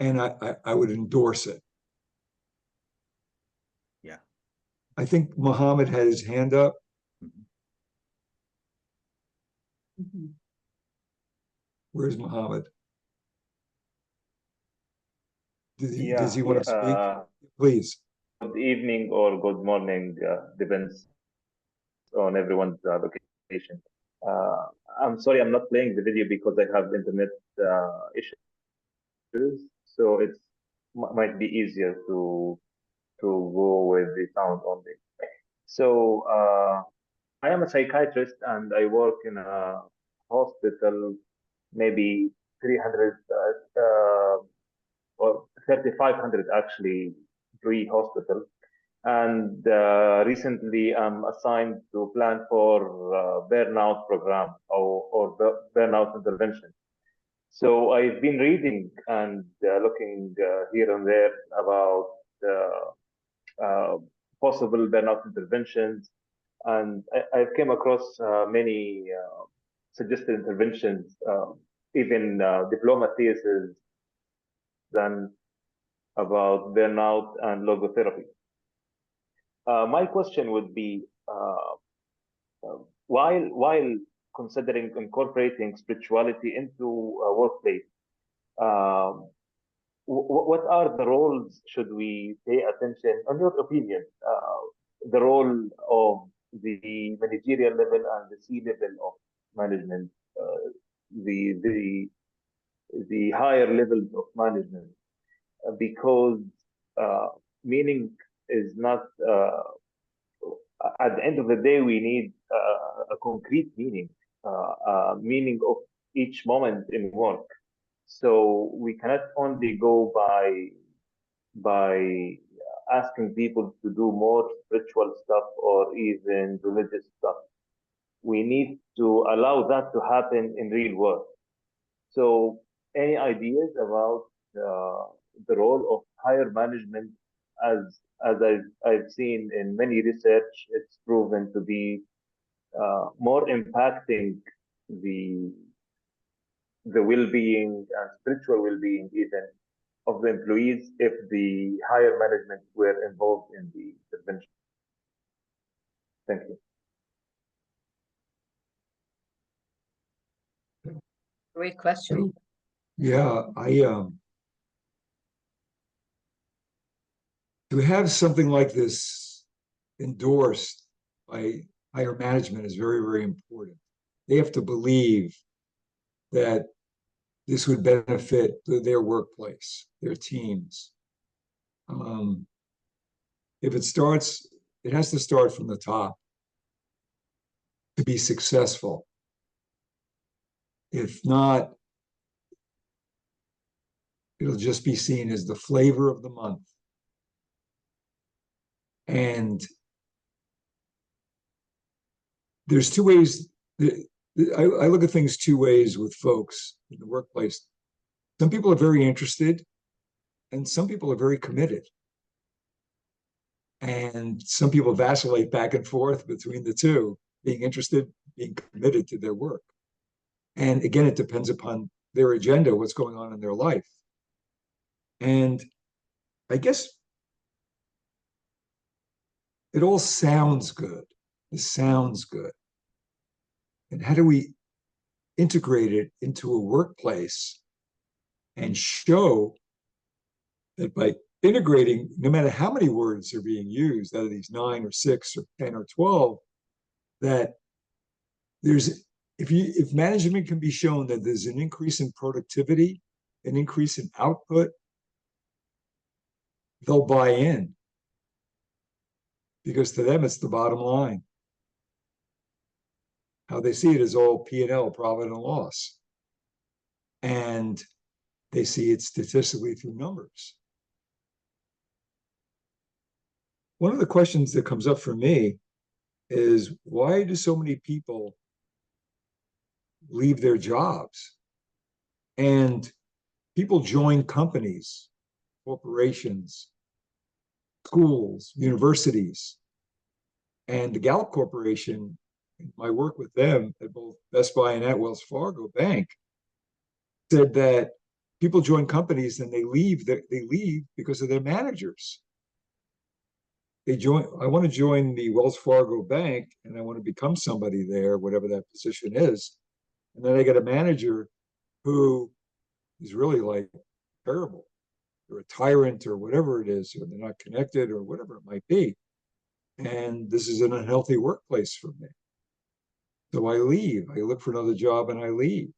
S2: And I would endorse it.
S4: Yeah.
S2: I think Muhammad had his hand up.
S1: Mhm.
S2: Where's Muhammad?
S7: Yeah,
S2: Does he want to speak? Please.
S7: good evening or good morning, depends on everyone's location. I'm sorry, I'm not playing the video because I have internet issues, so it might be easier to go with the sound only. So I am a psychiatrist and I work in a hospital, maybe 300 or 3,500 actually, employee hospital. And recently I'm assigned to plan for burnout program or burnout intervention. So I've been reading and looking here and there about possible burnout interventions, and I came across many suggested interventions, even diploma theses done about burnout and logotherapy. My question would be, while considering incorporating spirituality into a workplace, what are the roles should we pay attention, in your opinion, the role of the managerial level and the C-level of management, the higher levels of management, because meaning is not, at the end of the day, we need a concrete meaning, meaning of each moment in work. So we cannot only go by asking people to do more spiritual stuff or even religious stuff. We need to allow that to happen in real work. So any ideas about the role of higher management, as I've seen in many research, it's proven to be more impacting the well-being and spiritual well-being even of the employees if the higher management were involved in the intervention. Thank you.
S1: Great question.
S2: Yeah, to have something like this endorsed by higher management is very, very important. They have to believe that this would benefit their workplace, their teams. If it starts, it has to start from the top to be successful. If not, it'll just be seen as the flavor of the month. And there's 2 ways. I look at things 2 ways with folks in the workplace. Some people are very interested, and some people are very committed. And some people vacillate back and forth between the 2, being interested, being committed to their work. And again, it depends upon their agenda, what's going on in their life. And I guess it all sounds good. It sounds good. And how do we integrate it into a workplace and show that by integrating, no matter how many words are being used out of these 9 or 6 or 10 or 12, that there's, if management can be shown that there's an increase in productivity, an increase in output, they'll buy in. because to them, it's the bottom line. How they see it is all P&L, profit and loss. And they see it statistically through numbers. One of the questions that comes up for me is, why do so many people leave their jobs? And people join companies, corporations, schools, universities. And the Gallup Corporation, in my work with them at both Best Buy and at Wells Fargo Bank, said that people join companies and they leave because of their managers. I want to join the Wells Fargo Bank and I want to become somebody there, whatever that position is. And then I get a manager who is really like terrible. They're a tyrant or whatever it is, or they're not connected or whatever it might be. And this is an unhealthy workplace for me. So I leave. I look for another job and I leave.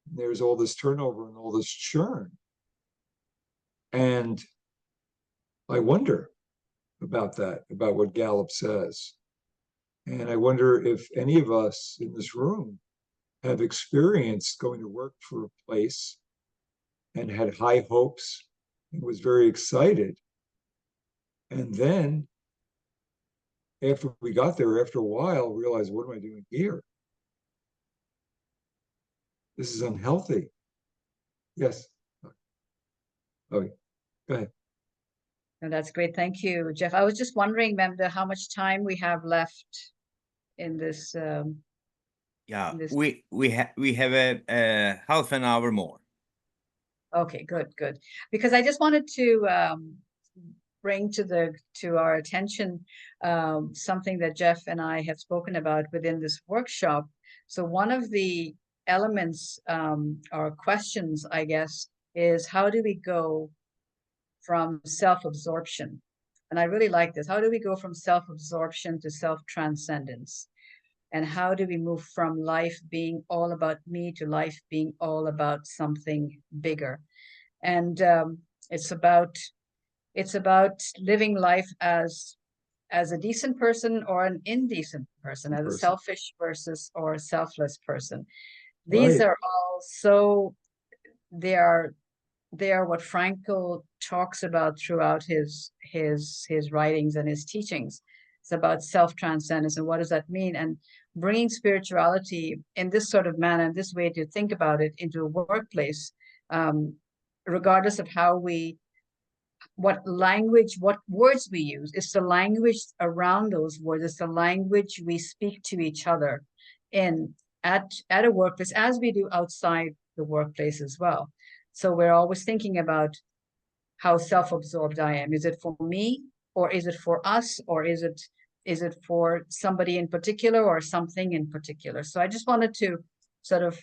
S2: And there's all this turnover and all this churn. And I wonder about that, about what Gallup says. And I wonder if any of us in this room have experienced going to work for a place and had high hopes and was very excited. And then after we got there, after a while, realized, what am I doing here? This is unhealthy. Yes. Okay, go ahead.
S1: No, that's great. Thank you, Jeff. I was just wondering, Memda, how much time we have left in this.
S4: Yeah,
S1: in this...
S4: we have a half an hour more.
S1: Okay, good. Because I just wanted to bring to our attention something that Jeff and I have spoken about within this workshop. So one of the elements or questions, I guess, is how do we go from self-absorption? And I really like this. How do we go from self-absorption to self-transcendence? And how do we move from life being all about me to life being all about something bigger? And it's about living life as a decent person or an indecent person, as a selfish versus or a selfless person. These are all so they are what Frankl talks about throughout his writings and his teachings. It's about self-transcendence and what does that mean, and bringing spirituality in this sort of manner, this way to think about it, into a workplace, regardless of what language, what words we use. It's the language around those words. It's the language we speak to each other at a workplace, as we do outside the workplace as well. So we're always thinking about how self-absorbed I am. Is it for me, or is it for us, or is it for somebody in particular or something in particular? So I just wanted to sort of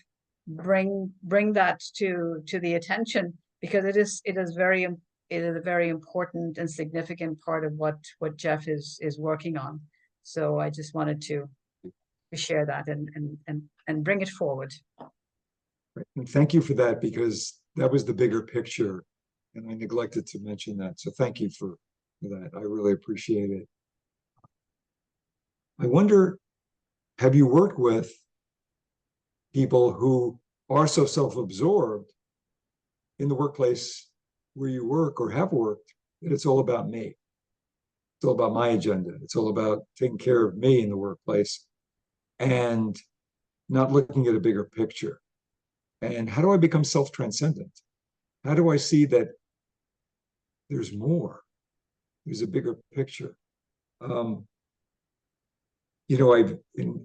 S1: bring that to the attention, because it is a very important and significant part of what Jeff is working on. So I just wanted to share that and bring it forward.
S2: And thank you for that, because that was the bigger picture, and I neglected to mention that. So thank you for that. I really appreciate it. I wonder, have you worked with people who are so self-absorbed in the workplace where you work or have worked that it's all about me? It's all about my agenda. It's all about taking care of me in the workplace and not looking at a bigger picture. And how do I become self-transcendent? How do I see that there's more? There's a bigger picture. You know, I've in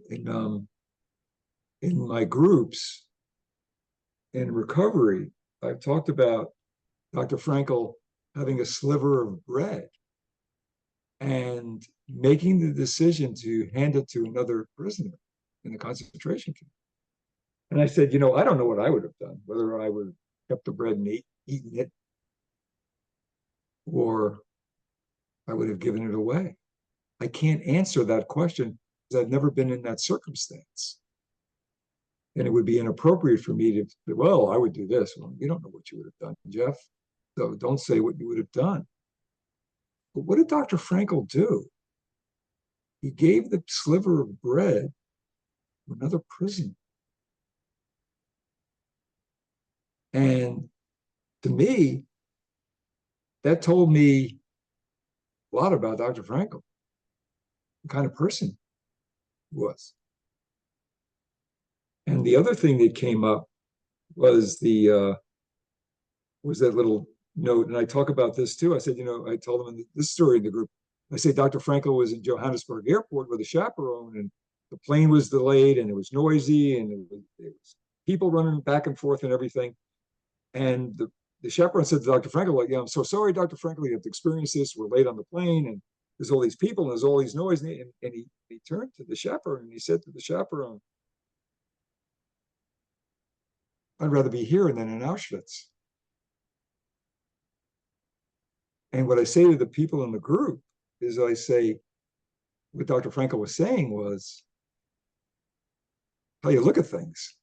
S2: my groups in recovery, I've talked about Dr. Frankl having a sliver of bread and making the decision to hand it to another prisoner in the concentration camp. And I said, you know, I don't know what I would have done, whether I would have kept the bread and eaten it, or I would have given it away. I can't answer that question because I've never been in that circumstance. And it would be inappropriate for me to, well, I would do this. Well, you don't know what you would have done, Jeff. So don't say what you would have done. But what did Dr. Frankl do? he gave the sliver of bread to another prisoner. And to me, that told me a lot about Dr. Frankl, the kind of person he was. And the other thing that came up was that little note, and I talk about this too. I said, I told them this story in the group. I say Dr. Frankl was in Johannesburg Airport with a chaperone, and the plane was delayed, and it was noisy, and it was people running back and forth and everything. And the chaperone said to Dr. Frankl, like, I'm so sorry, Dr. Frankl, you have to experience this. We're late on the plane, and there's all these people, and there's all these noise. And he turned to the chaperone, and he said to the chaperone, I'd rather be here than in Auschwitz. And what I say to the people in the group is I say, what Dr. Frankl was saying was how you look at things.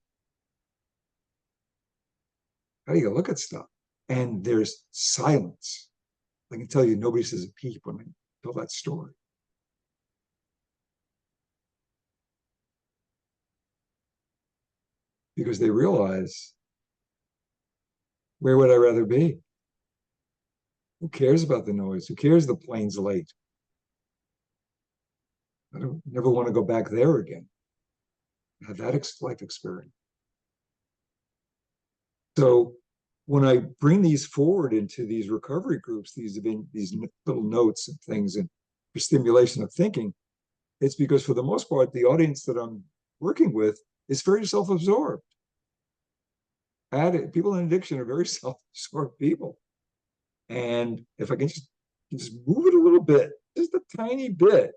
S2: How do you look at stuff? And there's silence. I can tell you, nobody says a peep when I tell that story. Because they realize, where would I rather be? Who cares about the noise? Who cares the plane's late? I don't never want to go back there again. Have that life experience. So when I bring these forward into these recovery groups, these little notes and things and for stimulation of thinking, it's because for the most part, the audience that I'm working with is very self-absorbed. People in addiction are very self-absorbed people. And if I can just move it a little bit, just a tiny bit,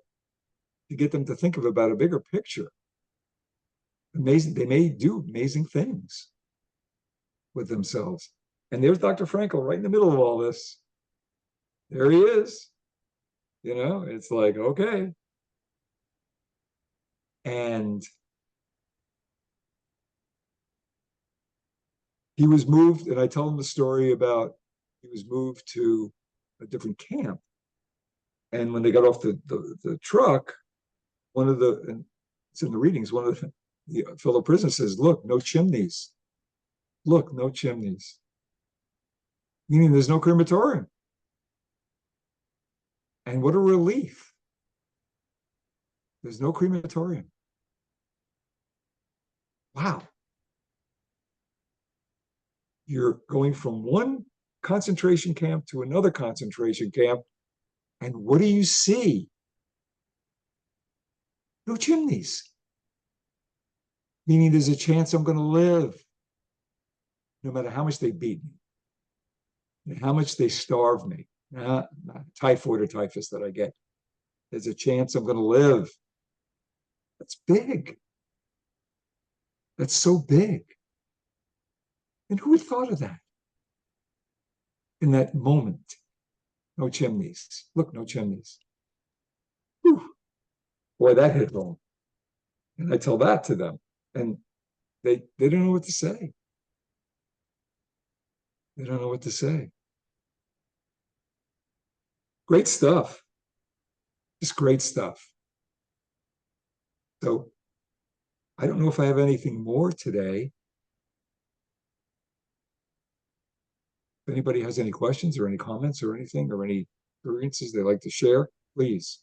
S2: to get them to think about a bigger picture, they may do amazing things with themselves. And there's Dr. Frankl right in the middle of all this. There he is. It's like, okay. And he was moved, and I tell him the story about he was moved to a different camp. And when they got off the truck, and it's in the readings, one of the fellow prisoners says, look, no chimneys. Look, no chimneys. Meaning there's no crematorium. And what a relief. There's no crematorium. Wow. You're going from one concentration camp to another concentration camp, and what do you see? No chimneys. Meaning there's a chance I'm going to live, no matter how much they beat me, and how much they starve me. Not typhoid or typhus that I get. There's a chance I'm going to live. That's big. That's so big. And who had thought of that? In that moment, no chimneys. Look, no chimneys. Whew. Boy, that hit home. And I tell that to them, and they don't know what to say. They don't know what to say. Great stuff. Just great stuff. So I don't know if I have anything more today. If anybody has any questions or any comments or anything or any experiences they'd like to share, please.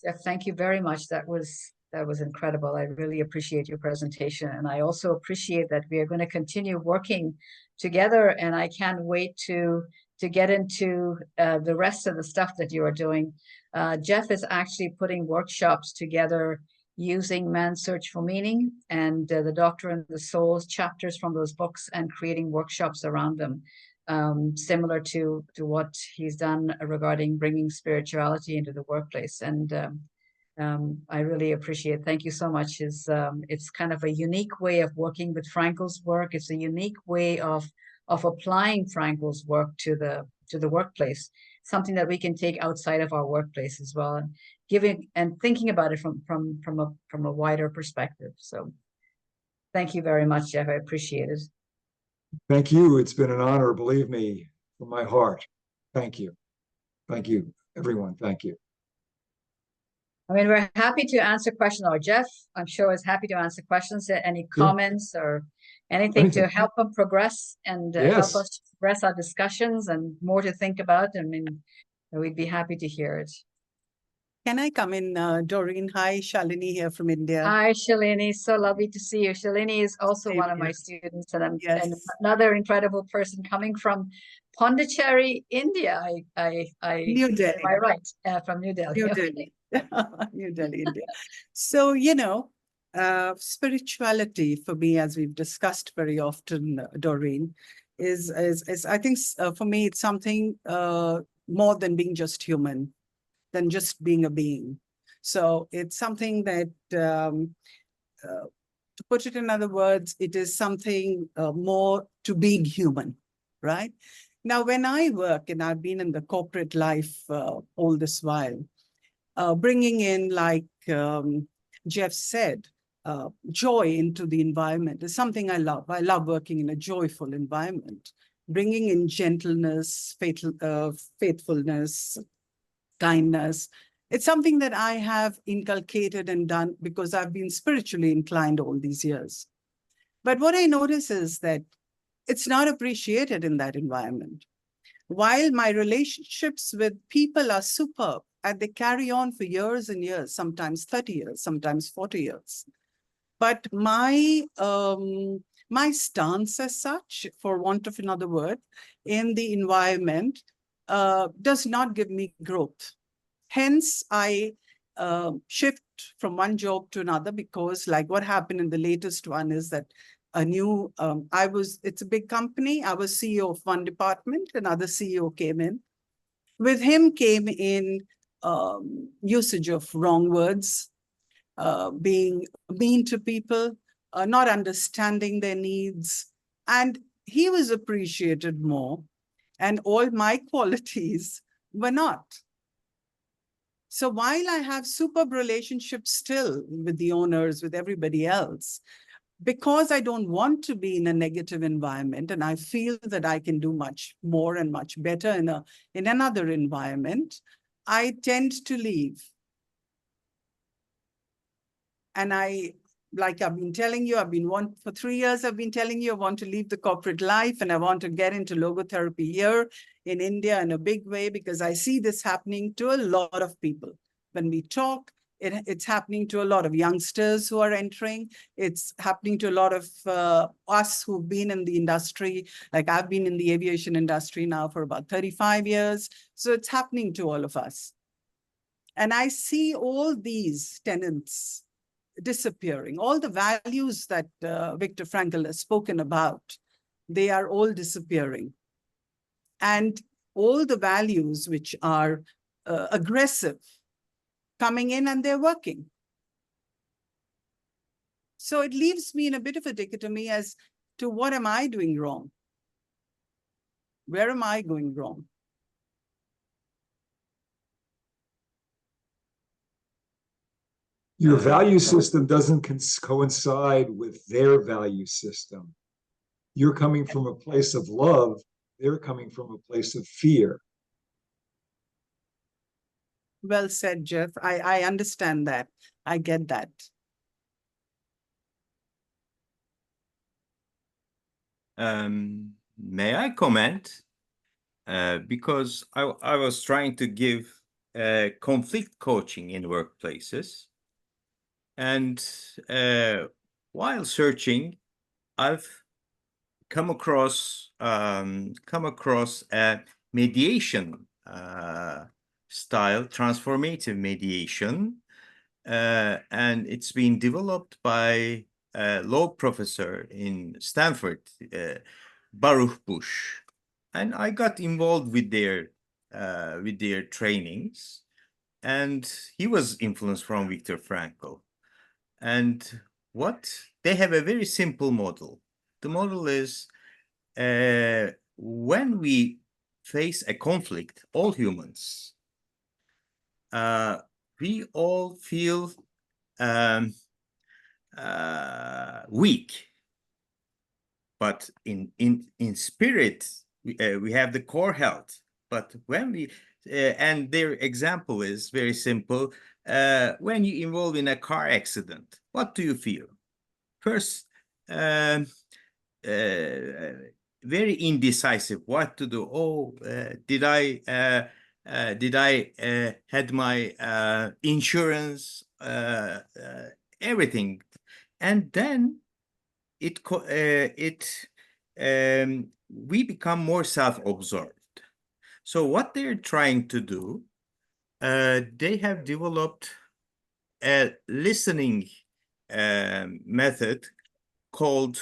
S1: Jeff, thank you very much. That was incredible. I really appreciate your presentation. And I also appreciate that we are going to continue working together. And I can't wait to get into the rest of the stuff that you are doing. Jeff is actually putting workshops together using Man's Search for Meaning and the Doctor and the Soul's chapters from those books and creating workshops around them. Similar to what he's done regarding bringing spirituality into the workplace. And I really appreciate it. Thank you so much. It's kind of a unique way of working with Frankl's work. It's a unique way of applying Frankl's work to the workplace, something that we can take outside of our workplace as well, and giving and thinking about it from a wider perspective. So thank you very much, Jeff. I appreciate it.
S2: Thank you. It's been an honor, believe me, from my heart. Thank you. Thank you, everyone. Thank you.
S1: I mean, we're happy to answer questions, or Jeff, I'm sure, is happy to answer questions. Any comments or anything to help them progress and help us progress our discussions and more to think about. I mean, we'd be happy to hear it.
S8: Can I come in, Doreen? Hi, Shalini here from India.
S1: Hi, Shalini. So lovely to see you. Shalini is also one of my students, and and another incredible person coming from Pondicherry, India.
S8: New Delhi.
S1: Am I right? From New Delhi.
S8: New Delhi. New Delhi, India. So, you know, spirituality for me, as we've discussed very often, Doreen, is I think for me, it's something more than being just human, than just being a being. So it's something that, to put it in other words, it is something more to being human, right? Now, when I work, and I've been in the corporate life all this while, bringing in, like Jeff said, joy into the environment is something I love. I love working in a joyful environment, bringing in gentleness, faithfulness, kindness. It's something that I have inculcated and done because I've been spiritually inclined all these years. But what I notice is that it's not appreciated in that environment. While my relationships with people are superb and they carry on for years and years, sometimes 30 years, sometimes 40 years. But my stance as such, for want of another word, in the environment does not give me growth. Hence, I shift from one job to another because, like what happened in the latest one is that a new, it's a big company. I was CEO of one department, another CEO came in. With him came in usage of wrong words, being mean to people, not understanding their needs. And he was appreciated more, and all my qualities were not. So while I have superb relationships still with the owners, with everybody else, because I don't want to be in a negative environment, and I feel that I can do much more and much better in another environment, I tend to leave. And like I've been telling you, for 3 years, I've been telling you I want to leave the corporate life and I want to get into logotherapy here in India in a big way, because I see this happening to a lot of people. When we talk, it's happening to a lot of youngsters who are entering. It's happening to a lot of us who've been in the industry. Like I've been in the aviation industry now for about 35 years. So it's happening to all of us. And I see all these tenets disappearing. All the values that Viktor Frankl has spoken about, they are all disappearing. And all the values which are aggressive coming in, and they're working. So it leaves me in a bit of a dichotomy as to what am I doing wrong? Where am I going wrong?
S2: Your value system doesn't coincide with their value system. You're coming from a place of love. They're coming from a place of fear.
S8: Well said, Jeff. I understand that. I get that.
S4: May I comment? Because I was trying to give conflict coaching in workplaces. And while searching, I've come across a mediation style, transformative mediation, and it's been developed by a law professor in Stanford, Baruch Bush, and I got involved with their trainings, and he was influenced from Viktor Frankl. And they have a very simple model. The model is when we face a conflict, all humans, we all feel weak. but in spirit, we have the core health. But when we and their example is very simple. When you involve in a car accident, what do you feel? First, very indecisive what to do. Oh, did I had my insurance, everything, and then we become more self-absorbed. So what they're trying to do, they have developed a listening method called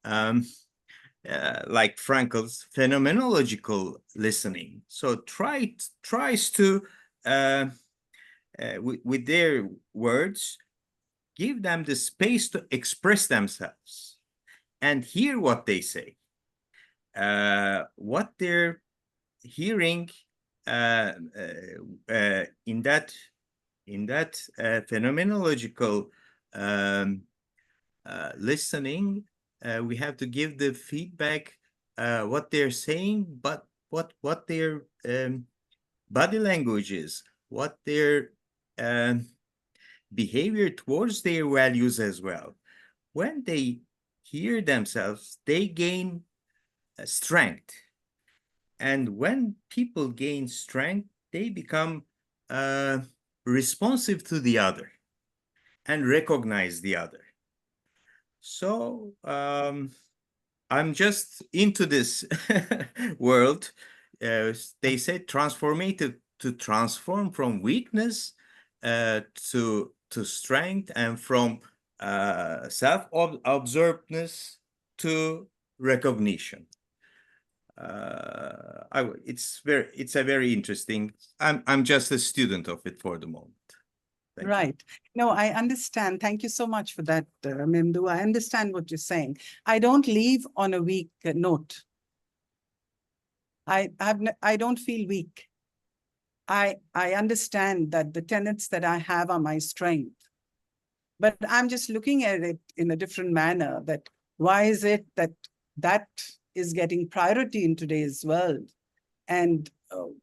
S4: like Frankel's phenomenological listening. So tries to with their words, give them the space to express themselves and hear what they say, what they're hearing in that phenomenological listening. We have to give the feedback what they're saying, but what their body language is, what their behavior towards their values as well. When they hear themselves, they gain strength. And when people gain strength, they become responsive to the other and recognize the other. So I'm just into this world. They say transformative, to transform from weakness to strength, and from self-absorbedness to recognition. It's a very interesting. I'm just a student of it for the moment. Thank
S8: Right.
S4: you.
S8: No, I understand. Thank you so much for that, Memdu. I understand what you're saying. I don't leave on a weak note. I don't feel weak. I understand that the tenets that I have are my strength. But I'm just looking at it in a different manner, that why is it that that is getting priority in today's world? And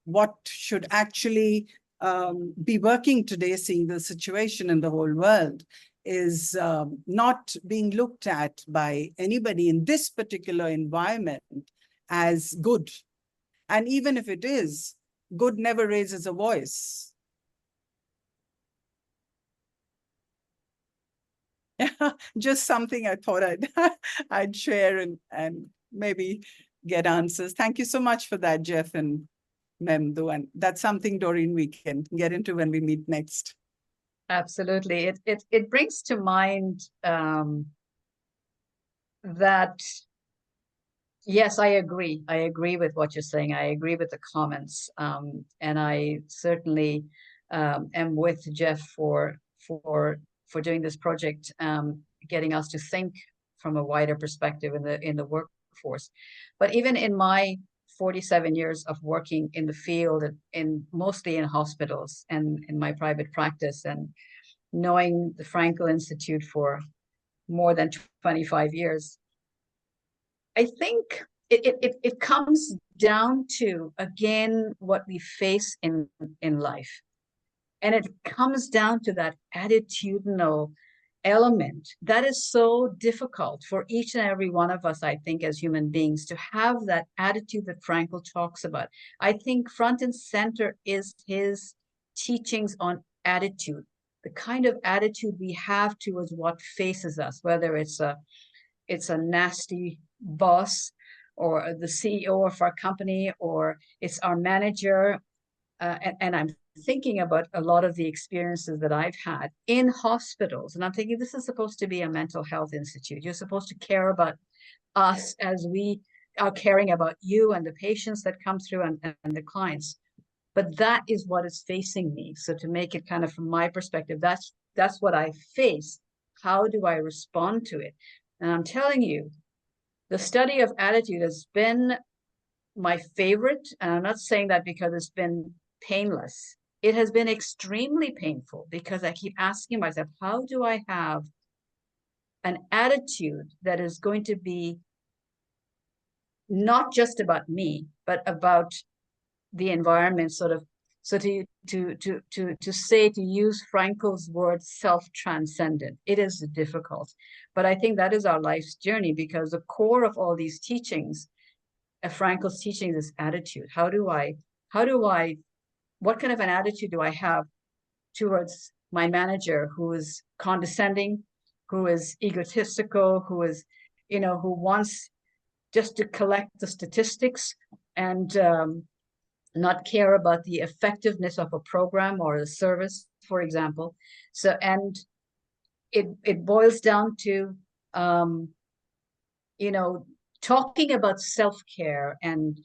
S8: what should actually be working today, seeing the situation in the whole world, is not being looked at by anybody in this particular environment as good. And even if it is, good never raises a voice. Just something I thought I'd share and maybe get answers. Thank you so much for that, Jeff and Memdu. And that's something, Doreen, we can get into when we meet next.
S1: Absolutely. It brings to mind that, yes, I agree. I agree with what you're saying. I agree with the comments. And I certainly am with Jeff for doing this project, getting us to think from a wider perspective in the workforce. But even in my 47 years of working in the field, mostly in hospitals and in my private practice, and knowing the Frankel Institute for more than 25 years, I think it comes down to, again, what we face in life. And it comes down to that attitudinal element that is so difficult for each and every one of us, I think, as human beings, to have that attitude that Frankel talks about. I think front and center is his teachings on attitude, the kind of attitude we have towards what faces us, whether it's a nasty boss, or the CEO of our company, or it's our manager. And I'm thinking about a lot of the experiences that I've had in hospitals. And I'm thinking, this is supposed to be a mental health institute. You're supposed to care about us as we are caring about you and the patients that come through, and the clients. But that is what is facing me. So to make it kind of from my perspective, that's what I face. How do I respond to it? And I'm telling you, the study of attitude has been my favorite. And I'm not saying that because it's been painless. It has been extremely painful, because I keep asking myself, how do I have an attitude that is going to be not just about me, but about the environment, sort of. So to say, to use Frankel's word, self-transcendent, it is difficult, but I think that is our life's journey, because the core of all these teachings, Frankel's teachings, is attitude. How do I, what kind of an attitude do I have towards my manager who is condescending, who is egotistical, who is, who wants just to collect the statistics and not care about the effectiveness of a program or a service, for example. So, and it boils down to, talking about self-care and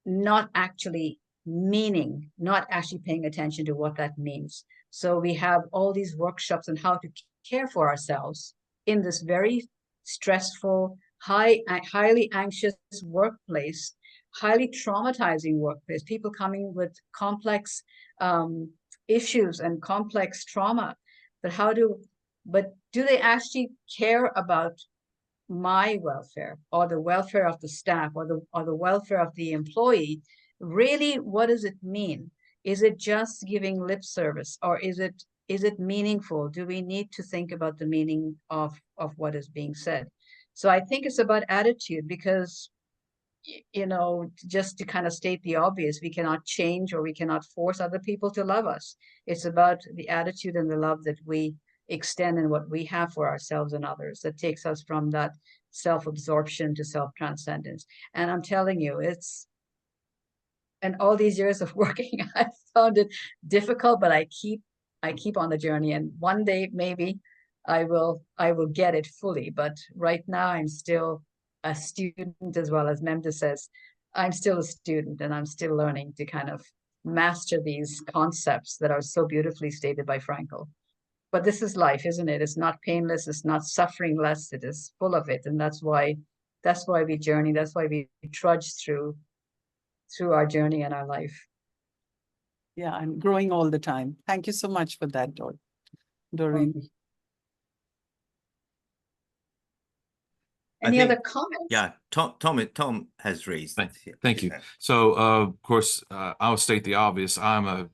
S1: not actually paying attention to what that means. So we have all these workshops on how to care for ourselves in this very stressful, highly anxious workplace, highly traumatizing workplace, people coming with complex issues and complex trauma. But do they actually care about my welfare, or the welfare of the staff, or the welfare of the employee? Really, what does it mean? Is it just giving lip service, or is it meaningful? Do we need to think about the meaning of what is being said? So I think it's about attitude, because just to kind of state the obvious, we cannot change or we cannot force other people to love us. It's about the attitude and the love that we extend and what we have for ourselves and others that takes us from that self-absorption to self-transcendence. And I'm telling you, and all these years of working, I found it difficult, but I keep on the journey, and one day maybe I will get it fully. But right now I'm still a student, as well as Memda says, I'm still a student, and I'm still learning to kind of master these concepts that are so beautifully stated by Frankel. But this is life, isn't it? It's not painless, it's not suffering less, it is full of it. And that's why we journey, that's why we trudge through our journey and our life.
S8: Yeah, I'm growing all the time. Thank you so much for that, Doreen.
S1: Any other comments?
S4: Yeah, Tom has raised.
S6: Thank you. So, of course, I'll state the obvious. I'm a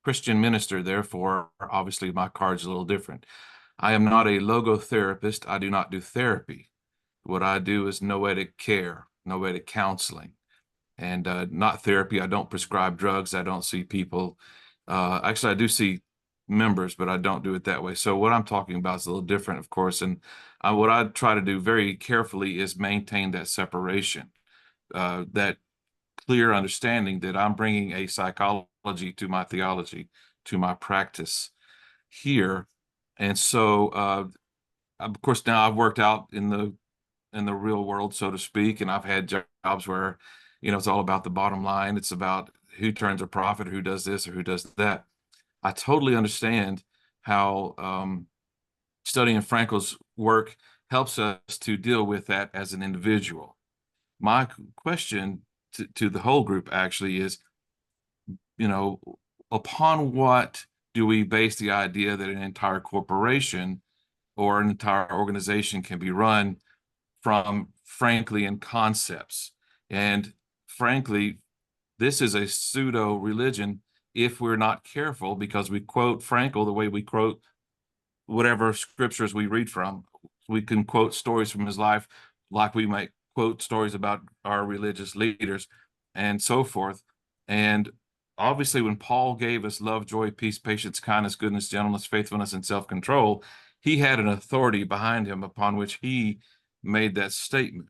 S6: Christian minister, therefore, obviously, my card's a little different. I am not a logotherapist. I do not do therapy. What I do is noetic care, noetic counseling, and not therapy. I don't prescribe drugs. I don't see people. Actually, I do see members, but I don't do it that way. So what I'm talking about is a little different, of course. And what I try to do very carefully is maintain that separation, that clear understanding that I'm bringing a psychology to my theology, to my practice here. And so, of course, now I've worked out in the real world, so to speak, and I've had jobs where, it's all about the bottom line. It's about who turns a profit, who does this or who does that. I totally understand how studying Frankel's work helps us to deal with that as an individual. My question to the whole group actually is, upon what do we base the idea that an entire corporation or an entire organization can be run from Franklian concepts? And frankly, this is a pseudo religion if we're not careful, because we quote Frankel the way we quote whatever scriptures we read from. We can quote stories from his life like we might quote stories about our religious leaders and so forth. And obviously, when Paul gave us love, joy, peace, patience, kindness, goodness, gentleness, faithfulness, and self-control, he had an authority behind him upon which he made that statement.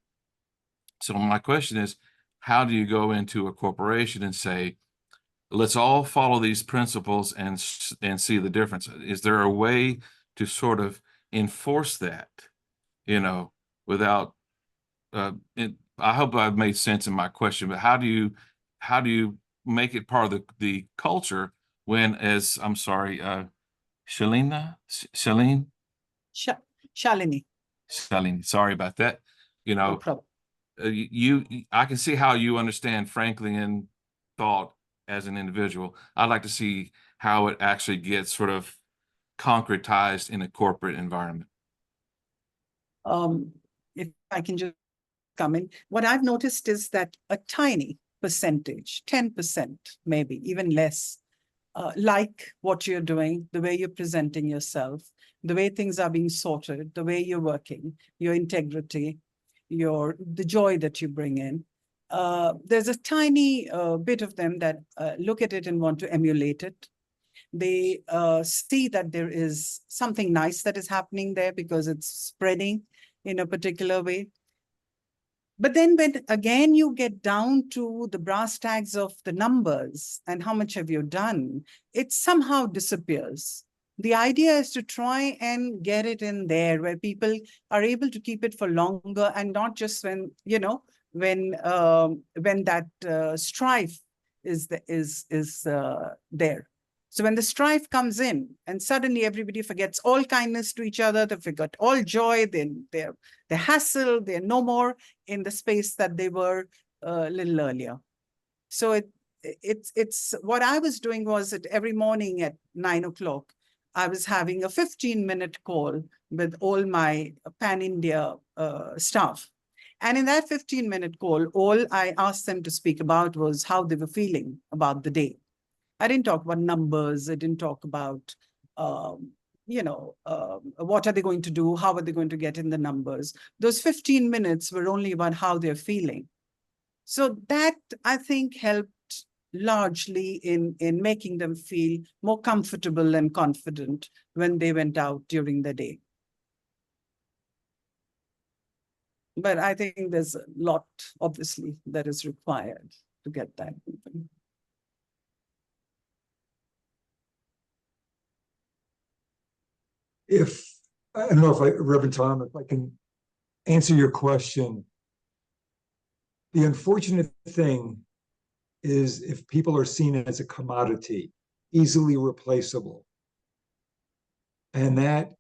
S6: So my question is, how do you go into a corporation and say, let's all follow these principles and see the difference? Is there a way to sort of enforce that, without, I hope I've made sense in my question, but how do you make it part of the culture when, as I'm sorry, Shalini, sorry about that.
S8: No problem.
S6: I can see how you understand Franklian thought as an individual. I'd like to see how it actually gets sort of concretized in a corporate environment.
S8: If I can just come in. What I've noticed is that a tiny percentage, 10%, maybe even less, like what you're doing, the way you're presenting yourself, the way things are being sorted, the way you're working, your integrity, the joy that you bring in. There's a tiny bit of them that look at it and want to emulate it. They see that there is something nice that is happening there because it's spreading in a particular way. But then when again you get down to the brass tacks of the numbers and how much have you done, it somehow disappears. The idea is to try and get it in there where people are able to keep it for longer, and not just when, you know, when that strife is there. So when the strife comes in and suddenly everybody forgets all kindness to each other, they forget all joy, they're hassle, they're no more in the space that they were a little earlier. So it's what I was doing was that every morning at 9 o'clock, I was having a 15-minute call with all my pan-India staff. And in that 15-minute call, all I asked them to speak about was how they were feeling about the day. I didn't talk about numbers. I didn't talk about, what are they going to do? How are they going to get in the numbers? Those 15 minutes were only about how they're feeling. So that, I think, helped largely in making them feel more comfortable and confident when they went out during the day. But I think there's a lot, obviously, that is required to get that moving.
S2: I don't know if Reverend Tom, if I can answer your question. The unfortunate thing is if people are seen as a commodity, easily replaceable, and that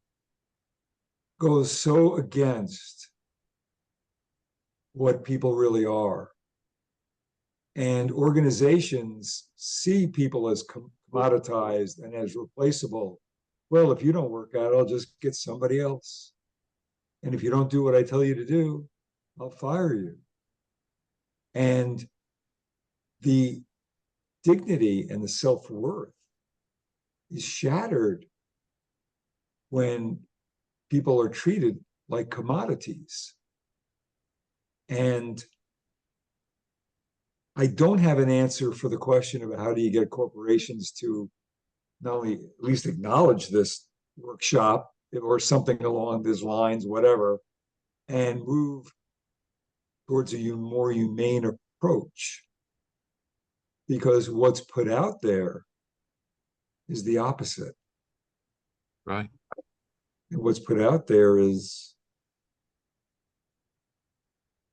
S2: goes so against what people really are. And organizations see people as commoditized and as replaceable. Well, if you don't work out, I'll just get somebody else. And if you don't do what I tell you to do, I'll fire you. And the dignity and the self-worth is shattered when people are treated like commodities. And I don't have an answer for the question of how do you get corporations to not only at least acknowledge this workshop or something along these lines, whatever, and move towards a more humane approach. Because what's put out there is the opposite.
S6: Right.
S2: And what's put out there is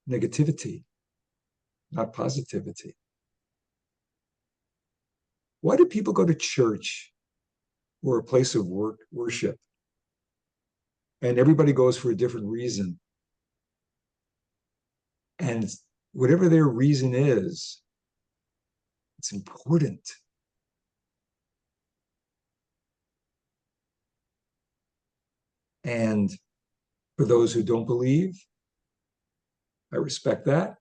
S2: negativity, not positivity. Why do people go to church or a place of worship? And everybody goes for a different reason. And whatever their reason is, it's important. And for those who don't believe, I respect that.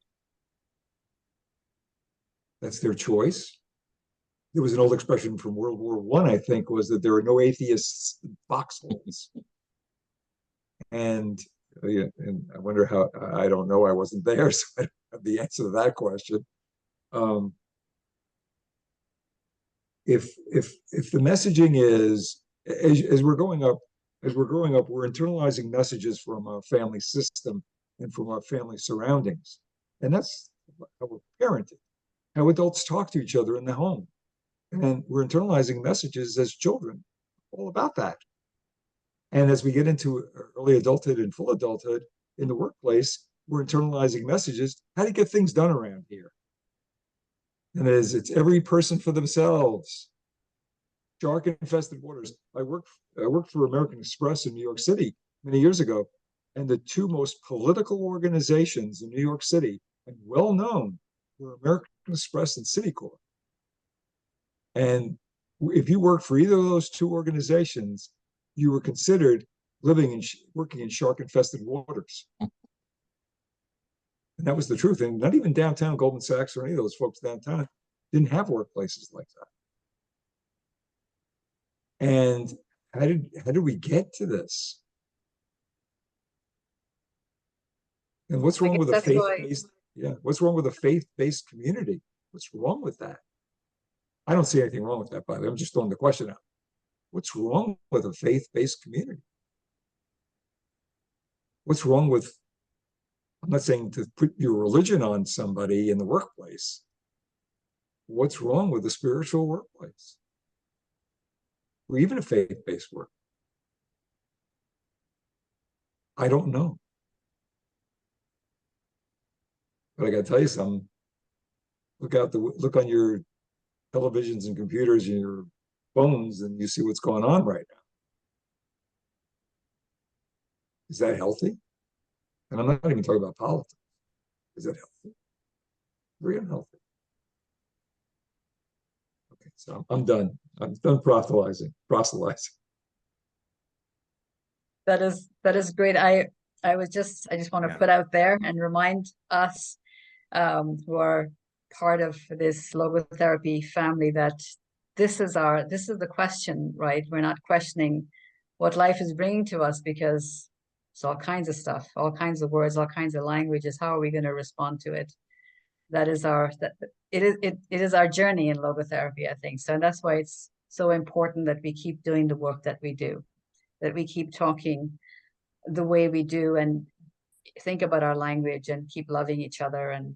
S2: That's their choice. There was an old expression from World War I think, was that there are no atheists in foxholes. And I wonder how, I don't know, I wasn't there, so I don't have the answer to that question. If the messaging is, as we're growing up, we're internalizing messages from our family system and from our family surroundings. And that's how we're parented, how adults talk to each other in the home. And we're internalizing messages as children, all about that. And as we get into early adulthood and full adulthood in the workplace, we're internalizing messages. How do you get things done around here? And it's every person for themselves. Shark-infested waters. I worked for American Express in New York City many years ago, and the two most political organizations in New York City and well known were American Express and Citicorp. And if you worked for either of those two organizations, you were considered working in shark-infested waters. And that was the truth. And not even downtown Goldman Sachs or any of those folks downtown didn't have workplaces like that. And how did we get to this? And what's wrong with a faith-based? Yeah, what's wrong with a faith-based community? What's wrong with that? I don't see anything wrong with that, by the way. I'm just throwing the question out. What's wrong with a faith-based community? What's wrong with, I'm not saying to put your religion on somebody in the workplace. What's wrong with a spiritual workplace? Or even a faith-based work? I don't know. But I got to tell you something. Look on your televisions and computers and your phones, and you see what's going on right now. Is that healthy? And I'm not even talking about politics. Is that healthy? Very unhealthy. Okay, so I'm done. I'm done proselytizing.
S1: That is great. I just want to put out there and remind us who are part of this logotherapy family that this is the question, right? We're not questioning what life is bringing to us because it's all kinds of stuff, all kinds of words, all kinds of languages. How are we going to respond to it? It is our journey in logotherapy, I think. So that's why it's so important that we keep doing the work that we do, that we keep talking the way we do and think about our language and keep loving each other. And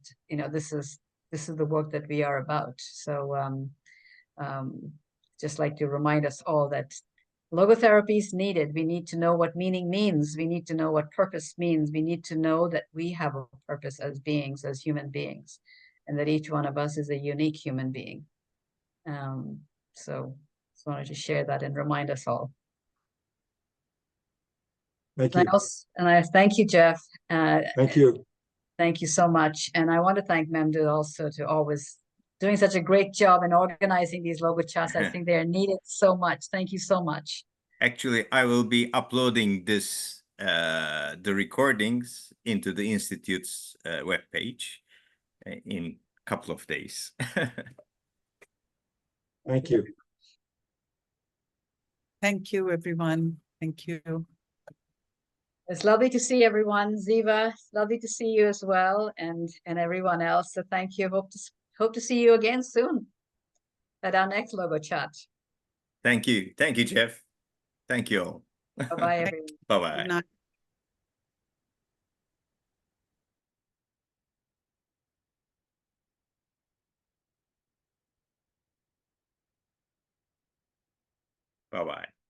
S1: this is the work that we are about. So just like to remind us all that logotherapy is needed. We need to know what meaning means. We need to know what purpose means. We need to know that we have a purpose as beings, as human beings, and that each one of us is a unique human being. So just wanted to share that and remind us all.
S2: Thank you.
S1: And I thank you, Jeff.
S2: Thank you.
S1: Thank you so much. And I want to thank Memdu also to always doing such a great job in organizing these logo chats. I think they are needed so much. Thank you so much.
S4: Actually, I will be uploading this, the recordings into the Institute's webpage in a couple of days.
S2: Thank you.
S8: Thank you, everyone. Thank you.
S1: It's lovely to see everyone. Ziva, it's lovely to see you as well, and everyone else. So thank you. Hope to see you again soon at our next logo chat.
S4: Thank you. Thank you, Jeff. Thank you all.
S1: Bye-bye, everyone.
S4: Bye-bye.
S8: Good night.
S4: Bye-bye.